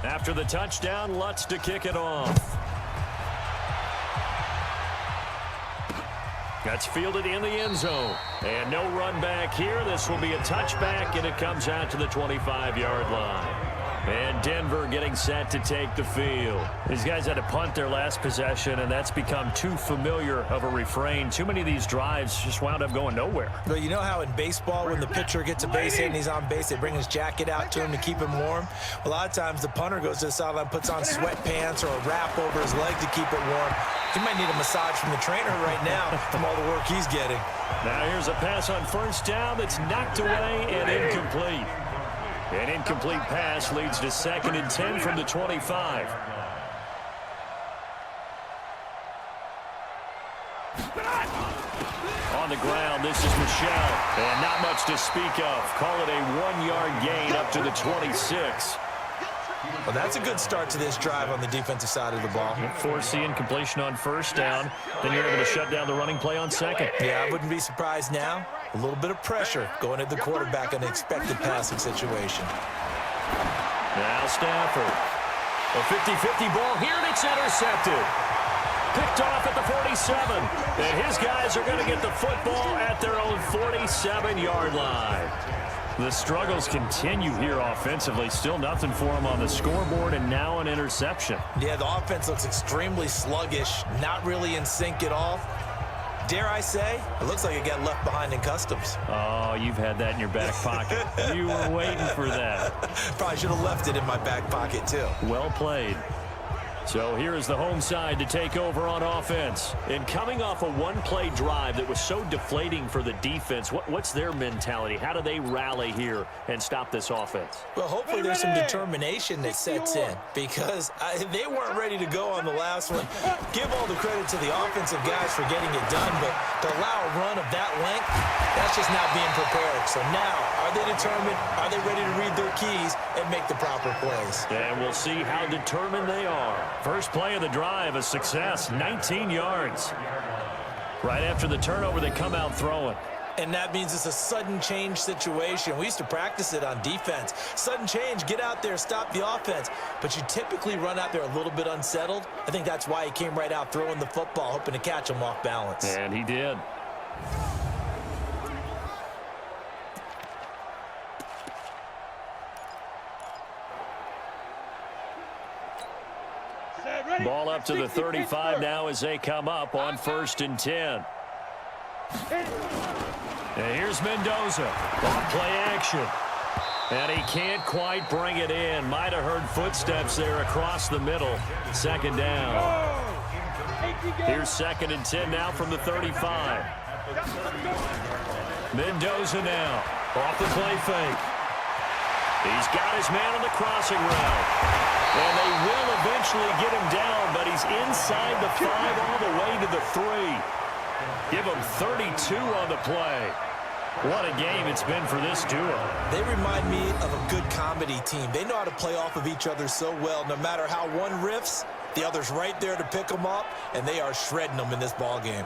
[SPEAKER 2] After the touchdown, Lutz to kick it off. That's fielded in the end zone. And no run back here. This will be a touchback, and it comes out to the 25-yard line. And Denver getting set to take the field. These guys had to punt their last possession, and that's become too familiar of a refrain. Too many of these drives just wound up going nowhere.
[SPEAKER 3] But you know how in baseball, when the pitcher gets a base hit and he's on base, they bring his jacket out to him to keep him warm? A lot of times the punter goes to the sideline, puts on sweatpants or a wrap over his leg to keep it warm. He might need a massage from the trainer right now from all the work he's getting.
[SPEAKER 2] Now here's a pass on first down that's knocked away and incomplete. An incomplete pass leads to 2nd and 10 from the 25. On the ground, this is Michel. And not much to speak of. Call it a 1-yard gain up to the 26.
[SPEAKER 3] Well, that's a good start to this drive on the defensive side of the ball.
[SPEAKER 2] Force the incompletion on first down. Then you're able to shut down the running play on second.
[SPEAKER 3] Yeah, I wouldn't be surprised now. A little bit of pressure going at the quarterback in an expected passing situation.
[SPEAKER 2] Now Stafford. A 50-50 ball here, and it's intercepted. Picked off at the 47. And his guys are going to get the football at their own 47-yard line. The struggles continue here offensively. Still nothing for him on the scoreboard, and now an interception.
[SPEAKER 3] Yeah, the offense looks extremely sluggish, not really in sync at all. Dare I say, it looks like it got left behind in customs.
[SPEAKER 2] Oh, you've had that in your back pocket. You were waiting for that.
[SPEAKER 3] Probably should have left it in my back pocket, too.
[SPEAKER 2] Well played. So here is the home side to take over on offense. And coming off a one-play drive that was so deflating for the defense, what's their mentality? How do they rally here and stop this offense?
[SPEAKER 3] Well, hopefully there's some determination that sets in, because they weren't ready to go on the last one. Give all the credit to the offensive guys for getting it done, but to allow a run of that length, that's just not being prepared. So now, are they determined? Are they ready to read their keys and make the proper plays?
[SPEAKER 2] And we'll see how determined they are. First play of the drive, a success, 19 yards. Right after the turnover, they come out throwing.
[SPEAKER 3] And that means it's a sudden change situation. We used to practice it on defense. Sudden change, get out there, stop the offense. But you typically run out there a little bit unsettled. I think that's why he came right out throwing the football, hoping to catch him off balance.
[SPEAKER 2] And he did. Ball up to the 35 now as they come up on 1st and 10. And here's Mendoza. Off play action. And he can't quite bring it in. Might have heard footsteps there across the middle. 2nd down. Here's 2nd and 10 now from the 35. Mendoza now. Off the play fake. He's got his man on the crossing route. And they will eventually get him down, but he's inside the 5 all the way to the 3. Give him 32 on the play. What a game it's been for this duo.
[SPEAKER 3] They remind me of a good comedy team. They know how to play off of each other so well. No matter how one riffs, the other's right there to pick them up, and they are shredding them in this ball game.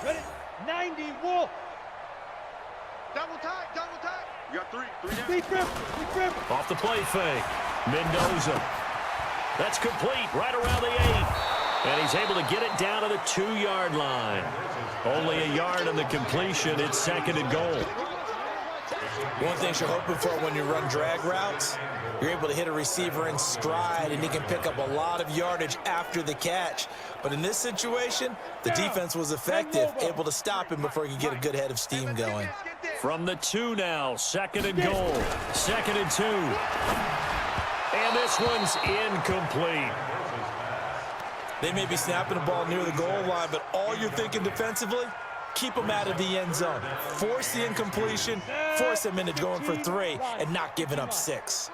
[SPEAKER 4] Ready? 90, Wolf.
[SPEAKER 5] Double tight, double tight. You got three down.
[SPEAKER 4] Deep grip.
[SPEAKER 2] Off the play fake. Mendoza. That's complete right around the 8. And he's able to get it down to the 2-yard line. Only a yard on the completion. It's 2nd and goal.
[SPEAKER 3] One thing you're hoping for when you run drag routes, you're able to hit a receiver in stride, and he can pick up a lot of yardage after the catch. But in this situation, the defense was effective, able to stop him before he could get a good head of steam going.
[SPEAKER 2] From the 2 now, 2nd and goal. 2nd and 2. And this one's incomplete.
[SPEAKER 3] They may be snapping the ball near the goal line, but all you're thinking defensively, keep them out of the end zone. Force the incompletion, force them into going for 3, and not giving up 6.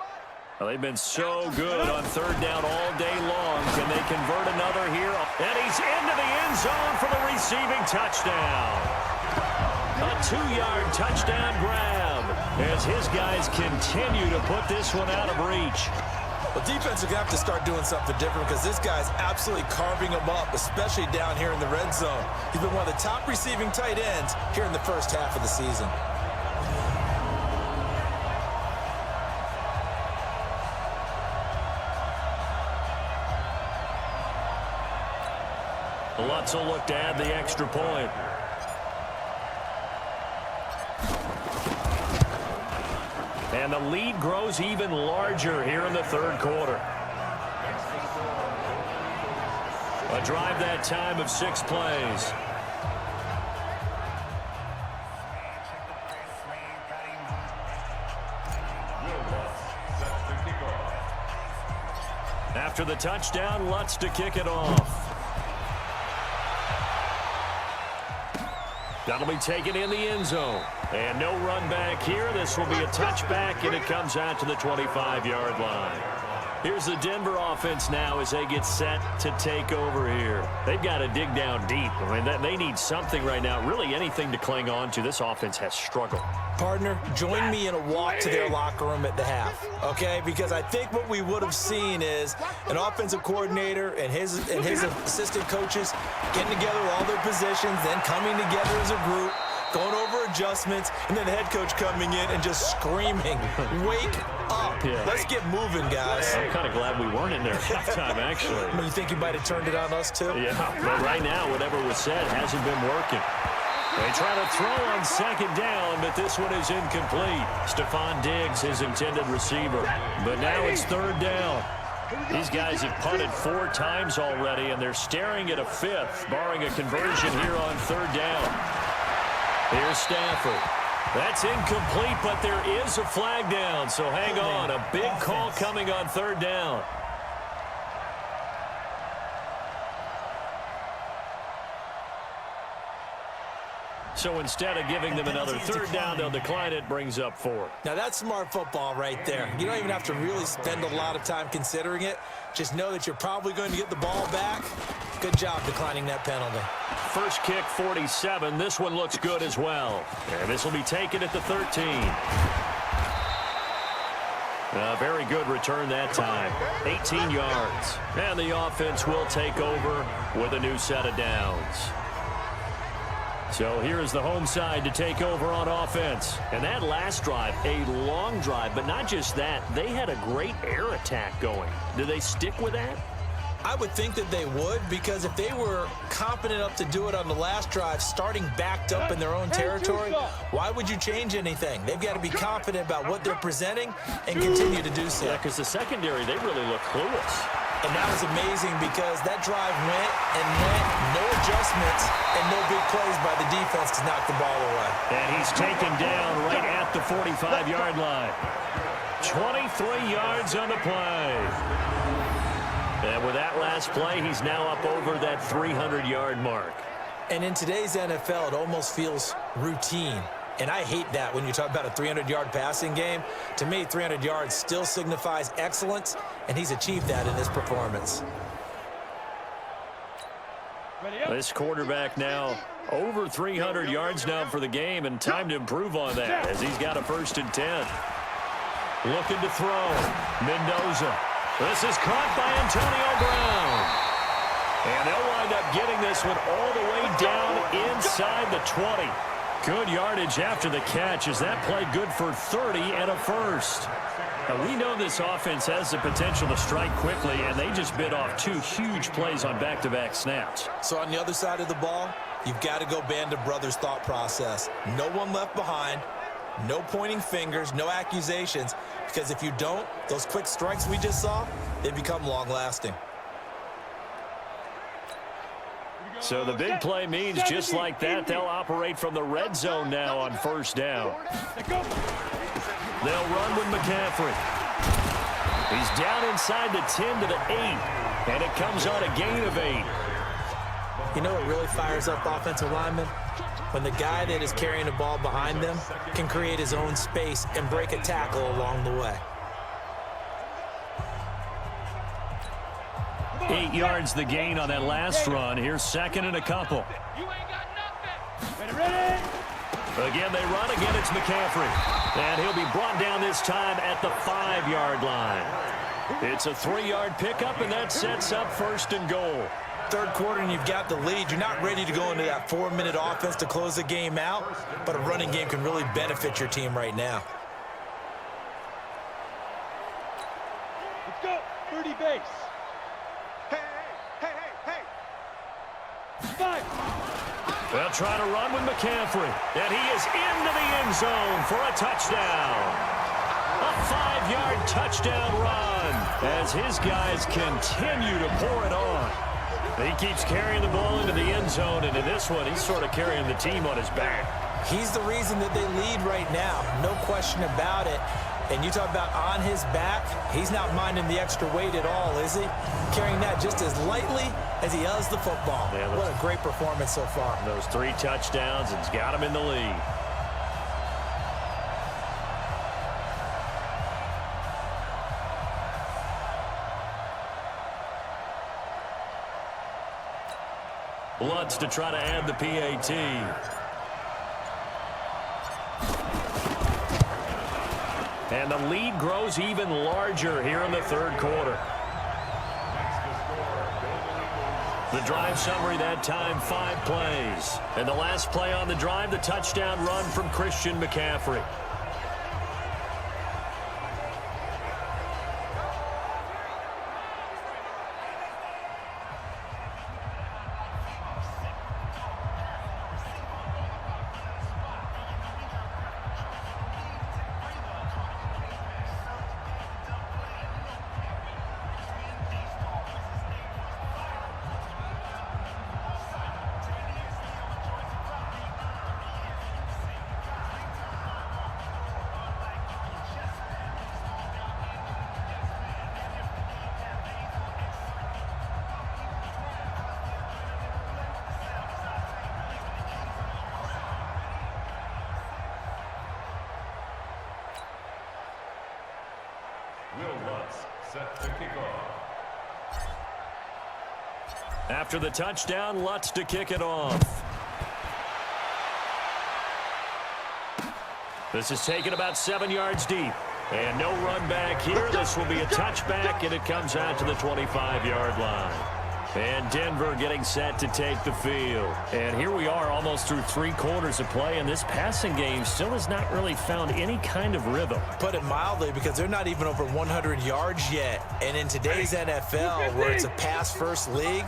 [SPEAKER 2] Well, they've been so good on 3rd down all day long. Can they convert another here? And he's into the end zone for the receiving touchdown. A 2-yard touchdown grab as his guys continue to put this one out of reach.
[SPEAKER 3] Well, defense are going to have to start doing something different because this guy's absolutely carving them up, especially down here in the red zone. He's been one of the top receiving tight ends here in the first half of the season.
[SPEAKER 2] Lutz will look to add the extra point. And the lead grows even larger here in the 3rd quarter. A drive that time of 6 plays. After the touchdown, Lutz to kick it off. That'll be taken in the end zone. And no run back here. This will be a touchback, and it comes out to the 25-yard line. Here's the Denver offense now as they get set to take over here. They've got to dig down deep. I mean, they need something right now, really anything to cling on to. This offense has struggled.
[SPEAKER 3] Partner, join me in a walk to their locker room at the half, okay? Because I think what we would have seen is an offensive coordinator and his assistant coaches getting together all their positions, then coming together as a group, going over adjustments, and then the head coach coming in and just screaming, wake up. Yeah. Let's get moving, guys.
[SPEAKER 2] I'm kind of glad we weren't in there at halftime, actually.
[SPEAKER 3] I mean, you think you might have turned it on us, too?
[SPEAKER 2] Yeah, but right now, whatever was said hasn't been working. They try to throw on 2nd down, but this one is incomplete. Stephon Diggs, his intended receiver. But now it's 3rd down. These guys have punted 4 times already, and they're staring at a 5th, barring a conversion here on 3rd down. Here's Stafford. That's incomplete, but there is a flag down, so hang on. A big call coming on 3rd down. So instead of giving them another 3rd down, they'll decline it, brings up 4.
[SPEAKER 3] Now that's smart football right there. You don't even have to really spend a lot of time considering it. Just know that you're probably going to get the ball back. Good job declining that penalty.
[SPEAKER 2] First kick, 47. This one looks good as well. And this will be taken at the 13. A very good return that time. 18 yards. And the offense will take over with a new set of downs. So here's the home side to take over on offense. And that last drive, a long drive, but not just that. They had a great air attack going. Do they stick with that?
[SPEAKER 3] I would think that they would, because if they were confident enough to do it on the last drive, starting backed up in their own territory, why would you change anything? They've got to be confident about what they're presenting and continue to do so.
[SPEAKER 2] Yeah, because the secondary, they really look clueless.
[SPEAKER 3] And that was amazing because that drive went and went, no adjustments, and no big plays by the defense to knock the ball away.
[SPEAKER 2] And he's taken down right at the 45-yard line. 23 yards on the play. And with that last play, he's now up over that 300-yard mark.
[SPEAKER 3] And in today's NFL, it almost feels routine. And I hate that when you talk about a 300-yard passing game. To me, 300 yards still signifies excellence, and he's achieved that in his performance.
[SPEAKER 2] This quarterback now over 300 yards now for the game, and time to improve on that as he's got a 1st and 10. Looking to throw. Mendoza. This is caught by Antonio Brown. And they'll wind up getting this one all the way down inside the 20. Good yardage after the catch. Is that play good for 30 and a 1st? Now, we know this offense has the potential to strike quickly, and they just bit off 2 huge plays on back-to-back snaps.
[SPEAKER 3] So on the other side of the ball, you've got to go Band of Brothers thought process. No one left behind. No pointing fingers, no accusations, because if you don't, those quick strikes we just saw, they become long-lasting.
[SPEAKER 2] So the big play means just like that, they'll operate from the red zone now on first down. They'll run with McCaffrey. He's down inside the 10 to the 8, and it comes on a gain of 8.
[SPEAKER 3] You know what really fires up offensive linemen? When the guy that is carrying the ball behind them can create his own space and break a tackle along the way.
[SPEAKER 2] 8 yards the gain on that last run. Here's second and a couple.
[SPEAKER 4] You ain't got nothing. Ready.
[SPEAKER 2] Again, they run. Again, it's McCaffrey. And he'll be brought down this time at the 5-yard line. It's a 3-yard pickup, and that sets up first and goal.
[SPEAKER 3] Third quarter and you've got the lead. You're not ready to go into that 4-minute offense to close the game out, but a running game can really benefit your team right now.
[SPEAKER 4] Let's go. 30 base.
[SPEAKER 5] Hey.
[SPEAKER 4] 5.
[SPEAKER 2] They'll try to run with McCaffrey, and he is into the end zone for a touchdown. A 5-yard touchdown run as his guys continue to pour it on. He keeps carrying the ball into the end zone, and in this one, he's sort of carrying the team on his back.
[SPEAKER 3] He's the reason that they lead right now, no question about it. And you talk about on his back, he's not minding the extra weight at all, is he? Carrying that just as lightly as he does the football.
[SPEAKER 2] Yeah,
[SPEAKER 3] what a great performance so far.
[SPEAKER 2] Those 3 touchdowns, it's got him in the lead. Lutz to try to add the PAT. And the lead grows even larger here in the third quarter. The drive summary that time, 5 plays. And the last play on the drive, the touchdown run from Christian McCaffrey. After the touchdown, Lutz to kick it off. This is taken about 7 yards deep. And no run back here. This will be a touchback, and it comes out to the 25-yard line. And Denver getting set to take the field. And here we are almost through 3 quarters of play, and this passing game still has not really found any kind of rhythm.
[SPEAKER 3] Put it mildly, because they're not even over 100 yards yet. And in today's NFL, where it's a pass-first league,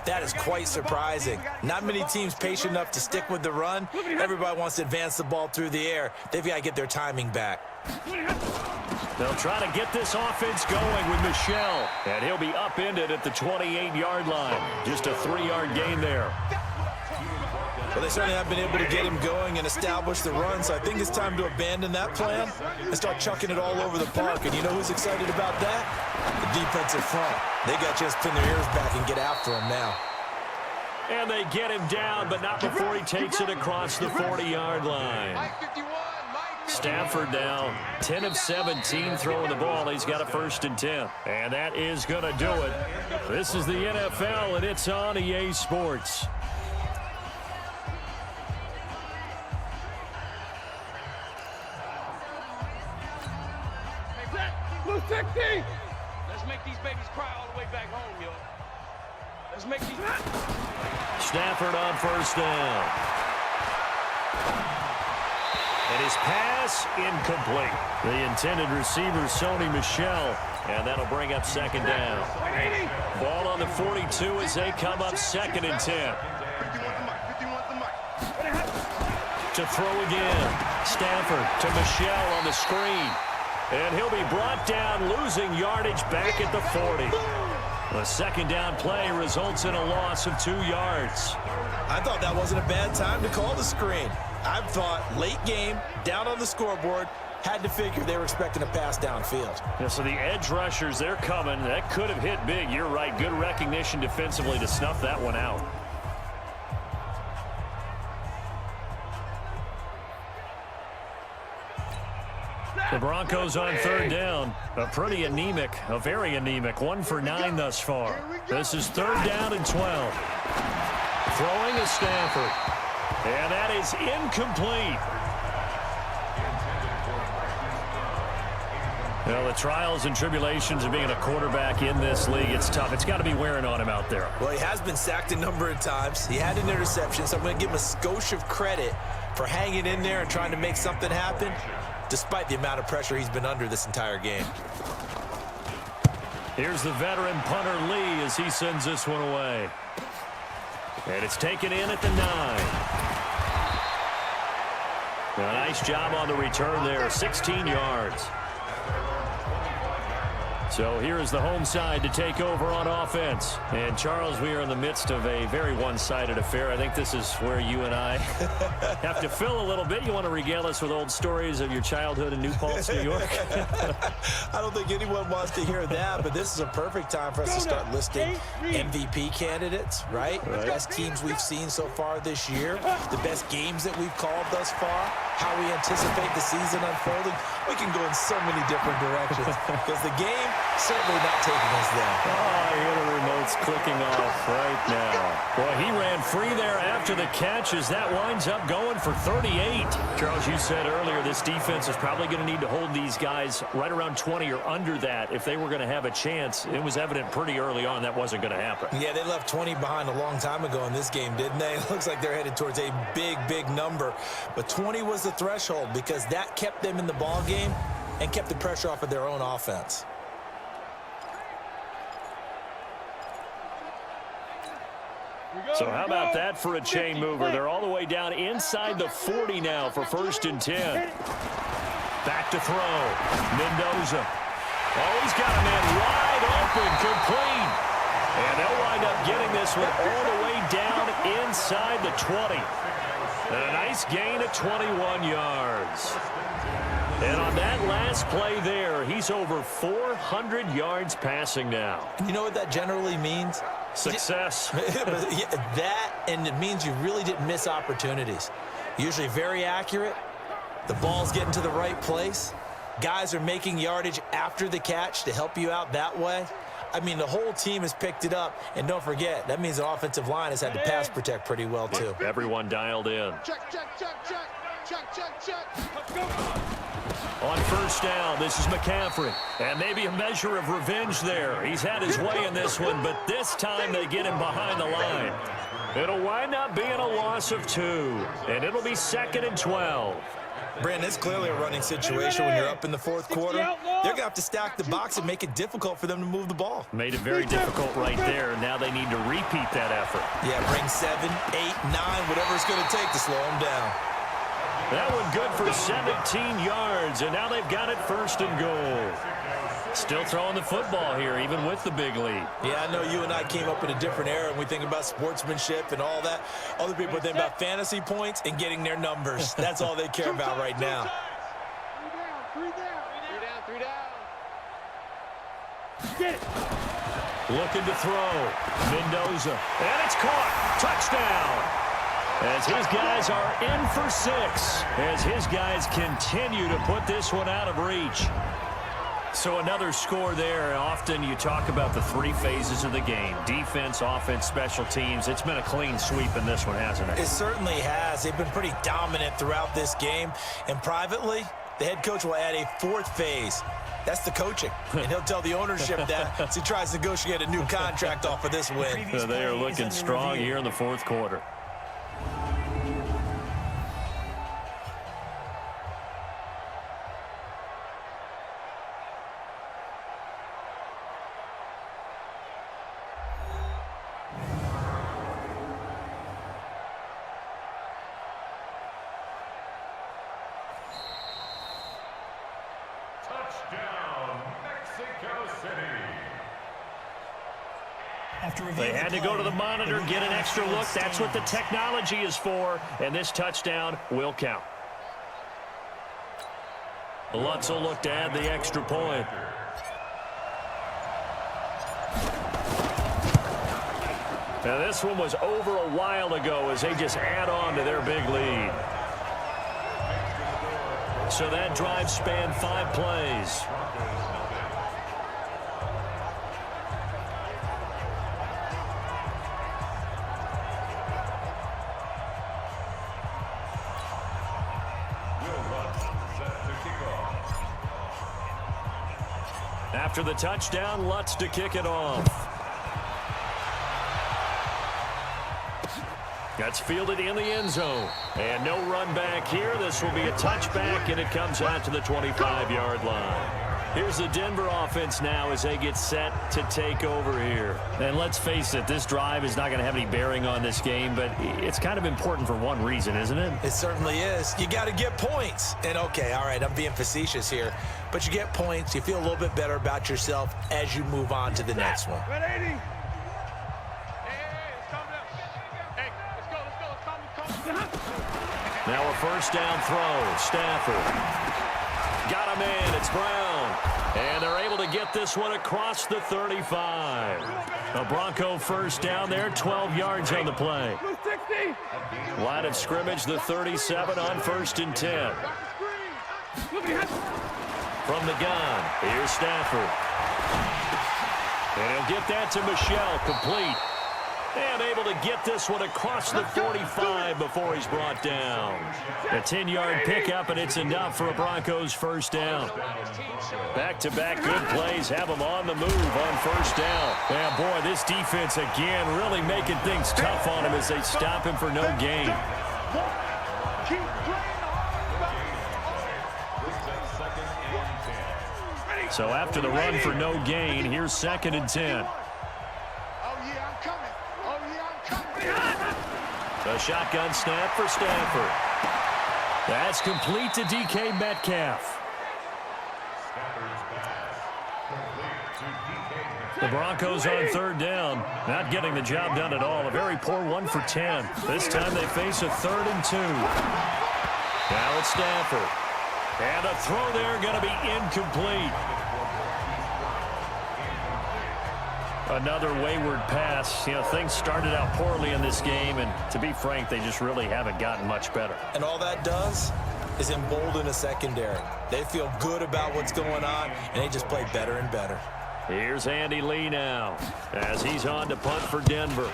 [SPEAKER 3] that is quite surprising. Not many teams patient enough to stick with the run. Everybody wants to advance the ball through the air. They've got to get their timing back.
[SPEAKER 2] They'll try to get this offense going with Michel. And he'll be upended at the 28-yard line. Just a 3-yard gain there.
[SPEAKER 3] Well, they certainly have been able to get him going and establish the run, so I think it's time to abandon that plan and start chucking it all over the park. And you know who's excited about that? The defensive front. They got to just pin their ears back and get after him now.
[SPEAKER 2] And they get him down, but not before he takes it across the 40-yard line. Stafford now 10 of 17 throwing the ball. He's got a 1st and 10. And that is going to do it. This is the NFL, and it's on EA Sports.
[SPEAKER 4] Blue 60! Let's make these babies cry all the way back home, yo. Let's make these...
[SPEAKER 2] Stafford on 1st down. And his pass incomplete. The intended receiver, Sony Michel. And that'll bring up 2nd down. Ball on the 42 as they come up 2nd and 10. to throw again. Stafford to Michelle on the screen. And he'll be brought down, losing yardage back at the 40. A second down play results in a loss of 2 yards.
[SPEAKER 3] I thought that wasn't a bad time to call the screen. I thought late game, down on the scoreboard, had to figure they were expecting a pass downfield.
[SPEAKER 2] Yeah, so the edge rushers, they're coming. That could have hit big. You're right. Good recognition defensively to snuff that one out. The Broncos on third down. A pretty anemic, a very anemic. 1 for 9 thus far. This is third down and 12. Throwing is Stafford. And that is incomplete. Well, the trials and tribulations of being a quarterback in this league, it's tough. It's got to be wearing on him out there.
[SPEAKER 3] Well, he has been sacked a number of times. He had an interception, so I'm going to give him a skosh of credit for hanging in there and trying to make something happen, despite the amount of pressure he's been under this entire game.
[SPEAKER 2] Here's the veteran punter Lee as he sends this one away. And it's taken in at the 9. A nice job on the return there, 16 yards. So here is the home side to take over on offense. And, Charles, we are in the midst of a very one-sided affair. I think this is where you and I have to fill a little bit. You want to regale us with old stories of your childhood in New Paltz, New York?
[SPEAKER 3] I don't think anyone wants to hear that, but this is a perfect time for us to start listing MVP candidates, right? The best teams we've seen so far this year, the best games that we've called thus far, how we anticipate the season unfolding. We can go in so many different directions because the game certainly not taking us there.
[SPEAKER 2] Oh, I hear the remote's clicking off right now. Boy, he ran free there after the catch as that winds up going for 38. Charles, you said earlier this defense is probably going to need to hold these guys right around 20 or under that if they were going to have a chance. It was evident pretty early on that wasn't going to happen.
[SPEAKER 3] Yeah, they left 20 behind a long time ago in this game, didn't they? It looks like they're headed towards a big, big number. But 20 was the threshold because that kept them in the ball game and kept the pressure off of their own offense.
[SPEAKER 2] So how about that for a chain mover? They're all the way down inside the 40 now for 1st and 10. Back to throw. Mendoza. Oh, he's got a man wide open, complete. And they'll wind up getting this one all the way down inside the 20. And a nice gain of 21 yards. And on that last play there, he's over 400 yards passing now.
[SPEAKER 3] You know what that generally means?
[SPEAKER 2] Success.
[SPEAKER 3] That, and it means you really didn't miss opportunities. Usually very accurate. The ball's getting to the right place. Guys are making yardage after the catch to help you out that way. I mean, the whole team has picked it up. And don't forget, that means the offensive line has had to pass protect pretty well, too.
[SPEAKER 2] Everyone dialed in.
[SPEAKER 5] Check, check, check, check. Check, check, check.
[SPEAKER 4] Let's go.
[SPEAKER 2] On 1st down, this is McCaffrey. And maybe a measure of revenge there. He's had his way in this one, but this time they get him behind the line. It'll wind up being a loss of 2, and it'll be 2nd and 12.
[SPEAKER 3] Brandon, it's clearly a running situation when you're up in the 4th quarter. They're going to have to stack the box and make it difficult for them to move the ball.
[SPEAKER 2] Made it very difficult right there, and now they need to repeat that effort.
[SPEAKER 3] Yeah, bring 7, 8, 9, whatever it's going to take to slow them down.
[SPEAKER 2] That one good for 17 yards, and now they've got it 1st and goal. Still throwing the football here, even with the big lead.
[SPEAKER 3] Yeah, I know you and I came up in a different era, and we think about sportsmanship and all that. Other people think about fantasy points and getting their numbers. That's all they care about right now.
[SPEAKER 5] 3 down. 3 down.
[SPEAKER 4] Get it.
[SPEAKER 2] Looking to throw. Mendoza. And it's caught. Touchdown. As his guys are in for 6. As his guys continue to put this one out of reach. So another score there. Often you talk about the 3 phases of the game. Defense, offense, special teams. It's been a clean sweep in this one, hasn't it?
[SPEAKER 3] It certainly has. They've been pretty dominant throughout this game. And privately, the head coach will add a 4th phase. That's the coaching. And he'll tell the ownership that as he tries to negotiate a new contract off of this win.
[SPEAKER 2] So they are looking strong here in the 4th quarter. They had to go to the monitor, get an extra look. That's what the technology is for, and this touchdown will count. Lutz will look to add the extra point. Now this one was over a while ago as they just add on to their big lead. So that drive spanned 5 plays. After the touchdown, Lutz to kick it off. That's fielded in the end zone. And no run back here. This will be a touchback, and it comes out to the 25-yard line. Here's the Denver offense now as they get set to take over here.
[SPEAKER 6] And let's face it, this drive is not going to have any bearing on this game, but it's kind of important for one reason, isn't it?
[SPEAKER 3] It certainly is. You got to get points. And, okay, all right, I'm being facetious here. But you get points. You feel a little bit better about yourself as you move on to the next one.
[SPEAKER 5] 180. Hey, it's coming up. Hey, let's go.
[SPEAKER 2] Now a first down throw. Stafford. Got him in. It's Brown. And they're able to get this one across the 35. A Bronco first down there, 12 yards on the play. Line of scrimmage, the 37 on 1st and 10. From the gun, here's Stafford. And he'll get that to Michel, complete. And able to get this one across the 45 before he's brought down. A 10-yard pickup, and it's enough for a Broncos first down. Back-to-back good plays have them on the move on first down. And, boy, this defense, again, really making things tough on him as they stop him for no gain. So after the run for no gain, here's 2nd and 10. A shotgun snap for Stafford. That's complete to DK Metcalf. The Broncos on 3rd down, not getting the job done at all. A very poor 1 for 10. This time they face a 3rd and 2. Now it's Stafford. And a throw there going to be incomplete. Another wayward pass. You know, things started out poorly in this game, and to be frank, they just really haven't gotten much better.
[SPEAKER 3] And all that does is embolden a secondary. They feel good about what's going on, and they just play better and better.
[SPEAKER 2] Here's Andy Lee now as he's on to punt for Denver.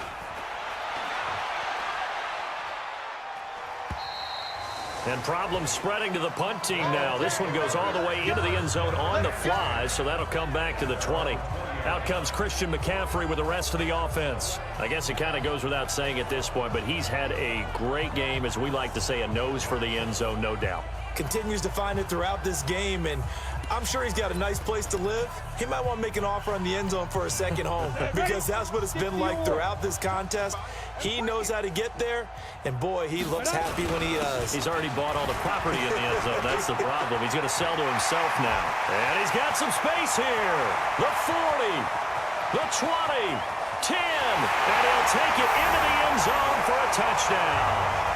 [SPEAKER 2] And problems spreading to the punt team now. This one goes all the way into the end zone on the fly, so that'll come back to the 20. Out comes Christian McCaffrey with the rest of the offense. I guess it kind of goes without saying at this point, but he's had a great game, as we like to say, a nose for the end zone, no doubt.
[SPEAKER 3] Continues to find it throughout this game, and I'm sure he's got a nice place to live. He might want to make an offer on the end zone for a second home because that's what it's been like throughout this contest. He knows how to get there, and boy, he looks happy when he does.
[SPEAKER 2] He's already bought all the property in the end zone. That's the problem. He's going to sell to himself now. And he's got some space here. The 40, the 20, 10, and he'll take it into the end zone for a touchdown.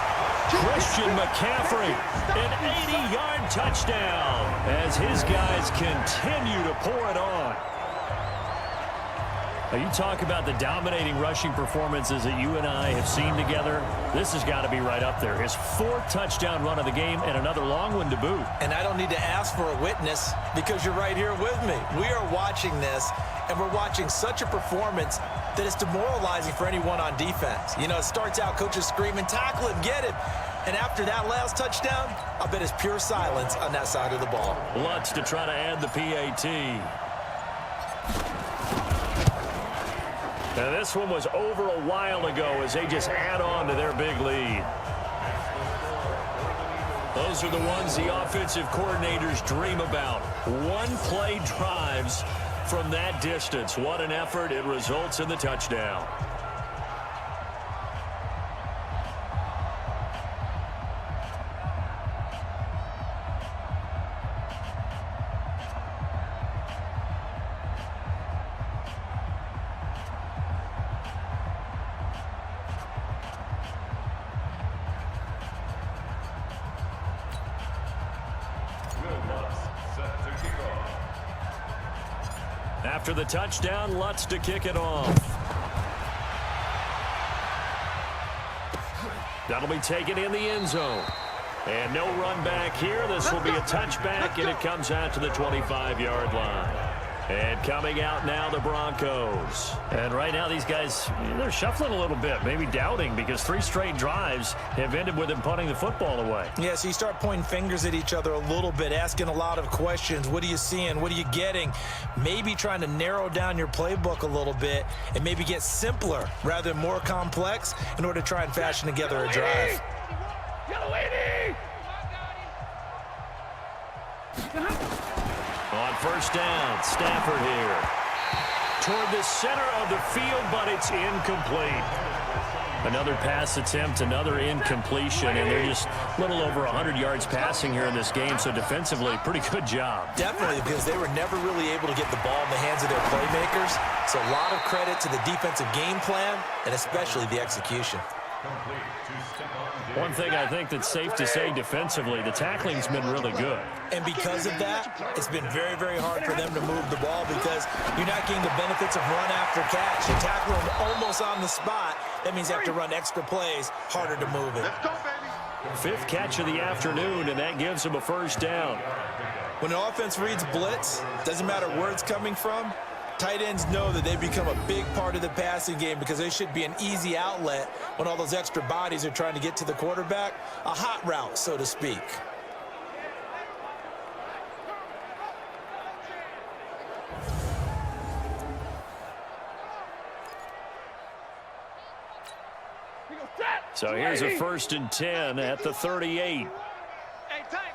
[SPEAKER 2] Christian McCaffrey, an 80-yard touchdown as his guys continue to pour it on. Now, you talk about the dominating rushing performances that you and I have seen together. This has got to be right up there. His 4th touchdown run of the game and another long one to boot.
[SPEAKER 3] And I don't need to ask for a witness because you're right here with me. We are watching this, and we're watching such a performance that it's demoralizing for anyone on defense. You know, it starts out coaches screaming, tackle him, get him. And after that last touchdown, I bet it's pure silence on that side of the ball.
[SPEAKER 2] Lutz to try to add the PAT. Now this one was over a while ago as they just add on to their big lead. Those are the ones the offensive coordinators dream about. One-play drives from that distance. What an effort. It results in the touchdown. After the touchdown, Lutz to kick it off. That'll be taken in the end zone. And no run back here. This will be a touchback, and it comes out to the 25-yard line. And coming out now, the Broncos.
[SPEAKER 6] And right now, these guys, they're shuffling a little bit, maybe doubting, because 3 straight drives have ended with them punting the football away.
[SPEAKER 3] Yeah, so you start pointing fingers at each other a little bit, asking a lot of questions. What are you seeing? What are you getting? Maybe trying to narrow down your playbook a little bit and maybe get simpler rather than more complex in order to try and fashion together a drive.
[SPEAKER 4] Yellow lady!
[SPEAKER 2] On first down, Stafford here. Toward the center of the field, but it's incomplete. Another pass attempt, another incompletion, and they're just a little over 100 yards passing here in this game, so defensively, pretty good job.
[SPEAKER 3] Definitely, because they were never really able to get the ball in the hands of their playmakers, so a lot of credit to the defensive game plan and especially the execution.
[SPEAKER 2] One thing I think that's safe to say defensively, the tackling's been really good.
[SPEAKER 3] And because of that, it's been very, very hard for them to move the ball because you're not getting the benefits of run after catch. You tackle them almost on the spot. That means you have to run extra plays, harder to move it.
[SPEAKER 5] Let's go, baby.
[SPEAKER 2] 5th catch of the afternoon, and that gives them a first down.
[SPEAKER 3] When an offense reads blitz, doesn't matter where it's coming from, tight ends know that they become a big part of the passing game because they should be an easy outlet when all those extra bodies are trying to get to the quarterback. A hot route, so to speak.
[SPEAKER 2] So here's a 1st and 10 at the 38.
[SPEAKER 5] Hey, tight.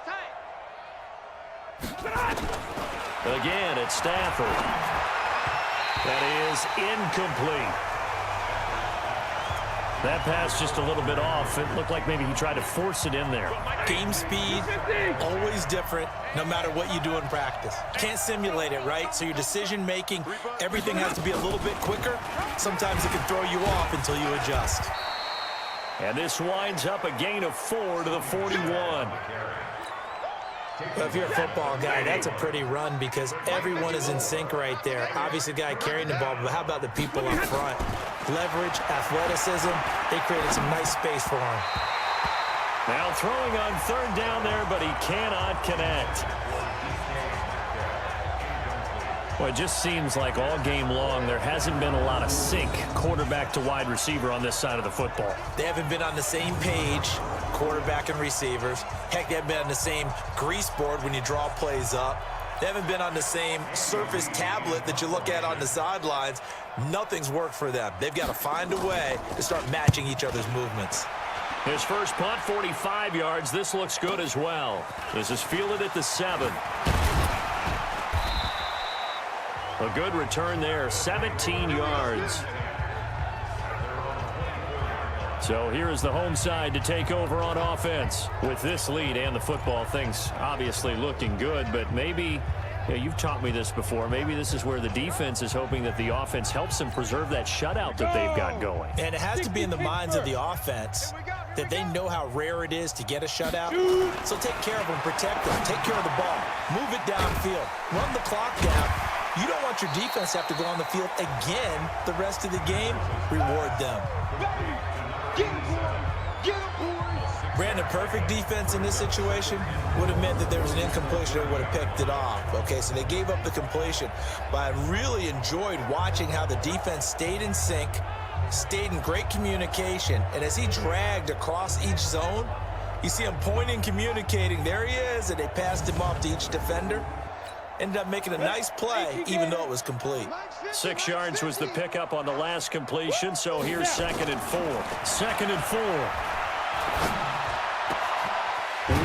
[SPEAKER 2] Again, it's Stafford. That is incomplete. That pass just a little bit off. It looked like maybe he tried to force it in there.
[SPEAKER 3] Game speed, always different, no matter what you do in practice. Can't simulate it, right? So your decision making, everything has to be a little bit quicker. Sometimes it can throw you off until you adjust.
[SPEAKER 2] And this winds up a gain of 4 to the 41.
[SPEAKER 3] Well, if you're a football guy, that's a pretty run because everyone is in sync right there. Obviously, the guy carrying the ball, but how about the people up front? Leverage, athleticism, they created some nice space for him.
[SPEAKER 2] Now throwing on 3rd down there, but he cannot connect. Well, it just seems like all game long there hasn't been a lot of sync quarterback to wide receiver on this side of the football.
[SPEAKER 3] They haven't been on the same page, quarterback and receivers. Heck, they haven't been on the same grease board when you draw plays up. They haven't been on the same surface tablet that you look at on the sidelines. Nothing's worked for them. They've got to find a way to start matching each other's movements.
[SPEAKER 2] His first punt, 45 yards. This looks good as well. This is fielded at the 7. A good return there, 17 yards. So here is the home side to take over on offense. With this lead and the football, things obviously looking good, but maybe, you've taught me this before, maybe this is where the defense is hoping that the offense helps them preserve that shutout that they've got going.
[SPEAKER 3] And it has to be in the minds of the offense that they know how rare it is to get a shutout. So take care of them, protect them, take care of the ball, move it downfield, run the clock down. You don't want your defense to have to go on the field again the rest of the game. Reward them. Brandon, perfect defense in this situation would have meant that there was an incompletion. They would have picked it off. Okay, so they gave up the completion. But I really enjoyed watching how the defense stayed in sync, stayed in great communication. And as he dragged across each zone, you see him pointing, communicating. There he is, and they passed him off to each defender. Ended up making a nice play, even though it was complete.
[SPEAKER 2] 6 yards was the pickup on the last completion, so here's 2nd and 4. 2nd and 4.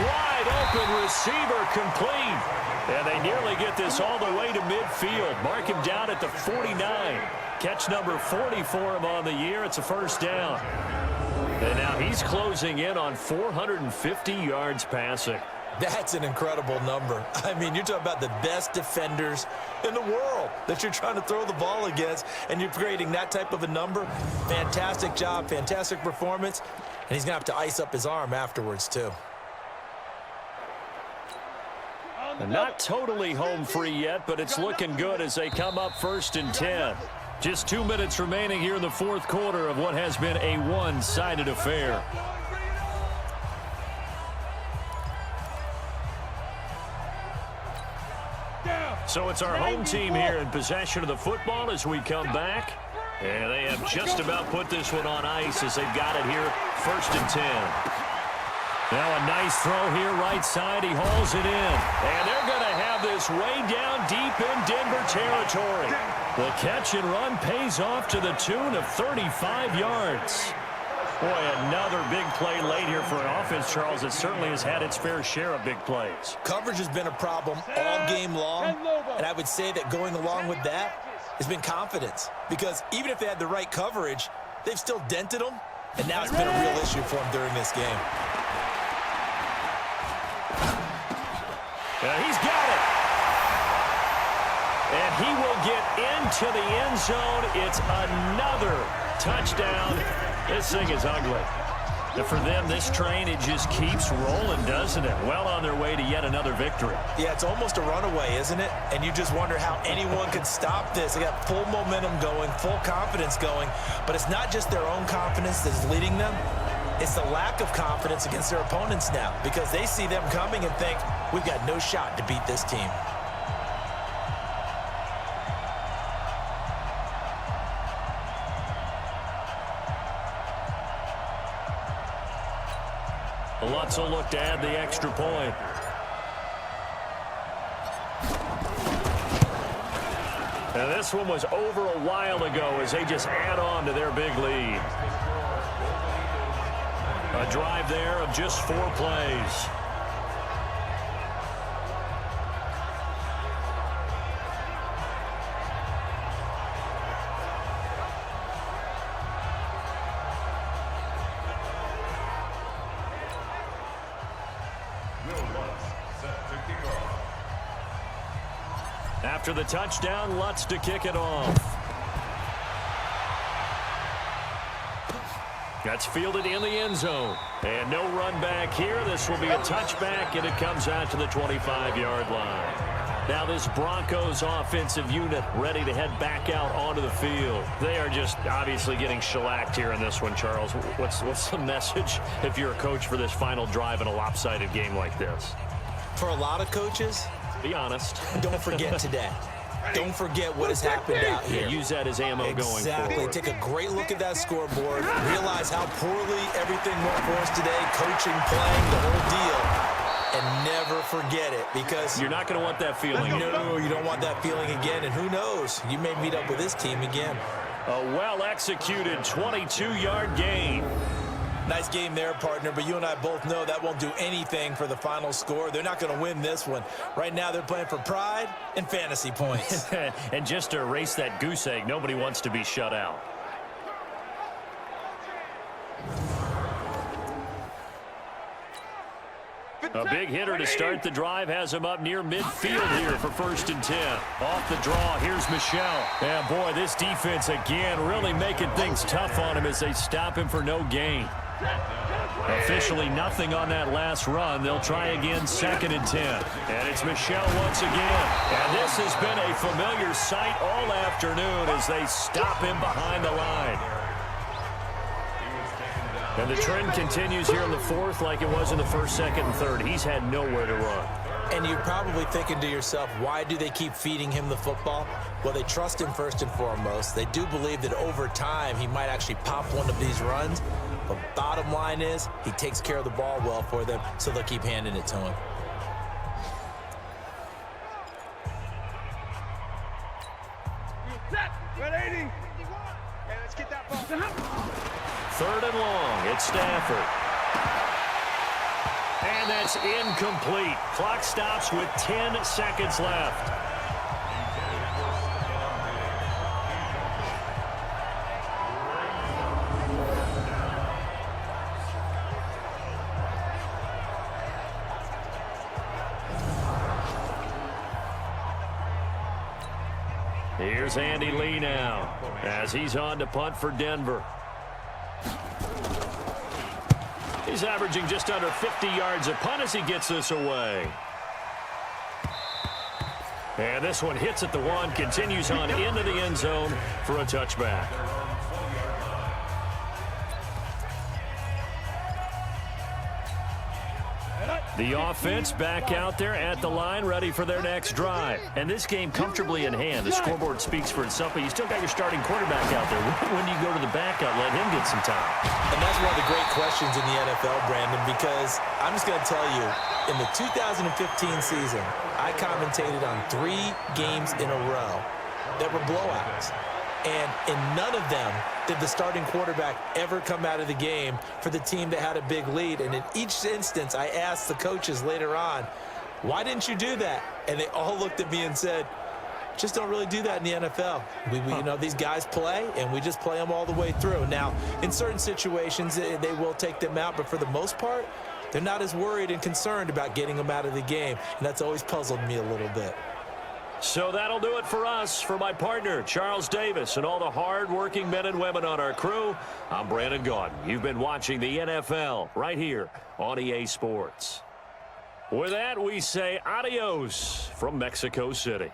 [SPEAKER 2] Wide open receiver complete. And they nearly get this all the way to midfield. Mark him down at the 49. Catch number 40 for him on the year. It's a first down. And now he's closing in on 450 yards passing.
[SPEAKER 3] That's an incredible number. I mean, you're talking about the best defenders in the world that you're trying to throw the ball against, and you're creating that type of a number. Fantastic job, fantastic performance, and he's going to have to ice up his arm afterwards, too.
[SPEAKER 4] Oh,
[SPEAKER 2] Not totally home free yet, but it's looking good as they come up 1st and 10. Just 2 minutes remaining here in the 4th quarter of what has been a one-sided affair. So it's our home team here in possession of the football as we come back. And they have just about put this one on ice as they've got it here, 1st and 10. Now a nice throw here, right side. He hauls it in. And they're going to have this way down deep in Denver territory. The catch and run pays off to the tune of 35 yards. Boy, another big play late here for an offense, Charles, that certainly has had its fair share of big plays.
[SPEAKER 3] Coverage has been a problem all game long, and I would say that going along with that has been confidence. Because even if they had the right coverage, they've still dented them, and now it's been a real issue for them during this game.
[SPEAKER 2] He's got it. And he will get into the end zone. It's another touchdown. This thing is ugly. And for them, this train, it just keeps rolling, doesn't it? Well on their way to yet another victory.
[SPEAKER 3] Yeah, it's almost a runaway, isn't it? And you just wonder how anyone could stop this. They got full momentum going, full confidence going. But it's not just their own confidence that's leading them. It's the lack of confidence against their opponents now, because they see them coming and think, we've got no shot to beat this team.
[SPEAKER 2] Lutz will look to add the extra point. And this one was over a while ago as they just add on to their big lead. A drive there of just 4 plays. After the touchdown, Lutz to kick it off. That's fielded in the end zone. And no run back here. This will be a touchback, and it comes out to the 25-yard line. Now this Broncos offensive unit ready to head back out onto the field. They are just obviously getting shellacked here in this one, Charles. What's the message if you're a coach for this final drive in a lopsided game like this?
[SPEAKER 3] For a lot of coaches,
[SPEAKER 2] be honest.
[SPEAKER 3] Don't forget today. Don't forget what has happened out here.
[SPEAKER 2] Yeah, use that as ammo going forward.
[SPEAKER 3] Exactly. Take a great look at that scoreboard. Realize how poorly everything went for us today. Coaching, playing, the whole deal. And never forget it, because
[SPEAKER 2] you're not going to want that feeling.
[SPEAKER 3] No, you don't want that feeling again. And who knows? You may meet up with this team again.
[SPEAKER 2] A well-executed 22-yard gain.
[SPEAKER 3] Nice game there, partner, but you and I both know that won't do anything for the final score. They're not going to win this one. Right now, they're playing for pride and fantasy points.
[SPEAKER 2] And just to erase that goose egg, nobody wants to be shut out. A big hitter to start the drive has him up near midfield here for 1st and 10. Off the draw, here's Michelle. And boy, this defense again really making things tough on him as they stop him for no gain. Officially nothing on that last run. They'll try again, 2nd and 10. And it's Michelle once again. And this has been a familiar sight all afternoon as they stop him behind the line. And the trend continues here in the 4th like it was in the 1st, 2nd, and 3rd. He's had nowhere to run.
[SPEAKER 3] And you're probably thinking to yourself, why do they keep feeding him the football? Well, they trust him first and foremost. They do believe that over time he might actually pop one of these runs. But bottom line is, he takes care of the ball well for them, so they'll keep handing it to him.
[SPEAKER 5] Red 80. Hey, let's get that ball.
[SPEAKER 2] 3rd and long. It's Stafford. And that's incomplete. Clock stops with 10 seconds left. Here's Andy Lee now as he's on to punt for Denver. He's averaging just under 50 yards a punt as he gets this away. And this one hits at the 1, continues on into the end zone for a touchback. The offense back out there at the line, ready for their next drive. And this game comfortably in hand. The scoreboard speaks for itself, but you still got your starting quarterback out there. When do you go to the backup, let him get some time?
[SPEAKER 3] And that's one of the great questions in the NFL, Brandon, because I'm just going to tell you, in the 2015 season, I commentated on 3 games in a row that were blowouts. And in none of them did the starting quarterback ever come out of the game for the team that had a big lead. And in each instance, I asked the coaches later on, why didn't you do that? And they all looked at me and said, just don't really do that in the NFL. You know, these guys play, and we just play them all the way through. Now, in certain situations, they will take them out, but for the most part, they're not as worried and concerned about getting them out of the game. And that's always puzzled me a little bit.
[SPEAKER 2] So that'll do it for us. For my partner, Charles Davis, and all the hard-working men and women on our crew, I'm Brandon Gaudin. You've been watching the NFL right here on EA Sports. With that, we say adios from Mexico City.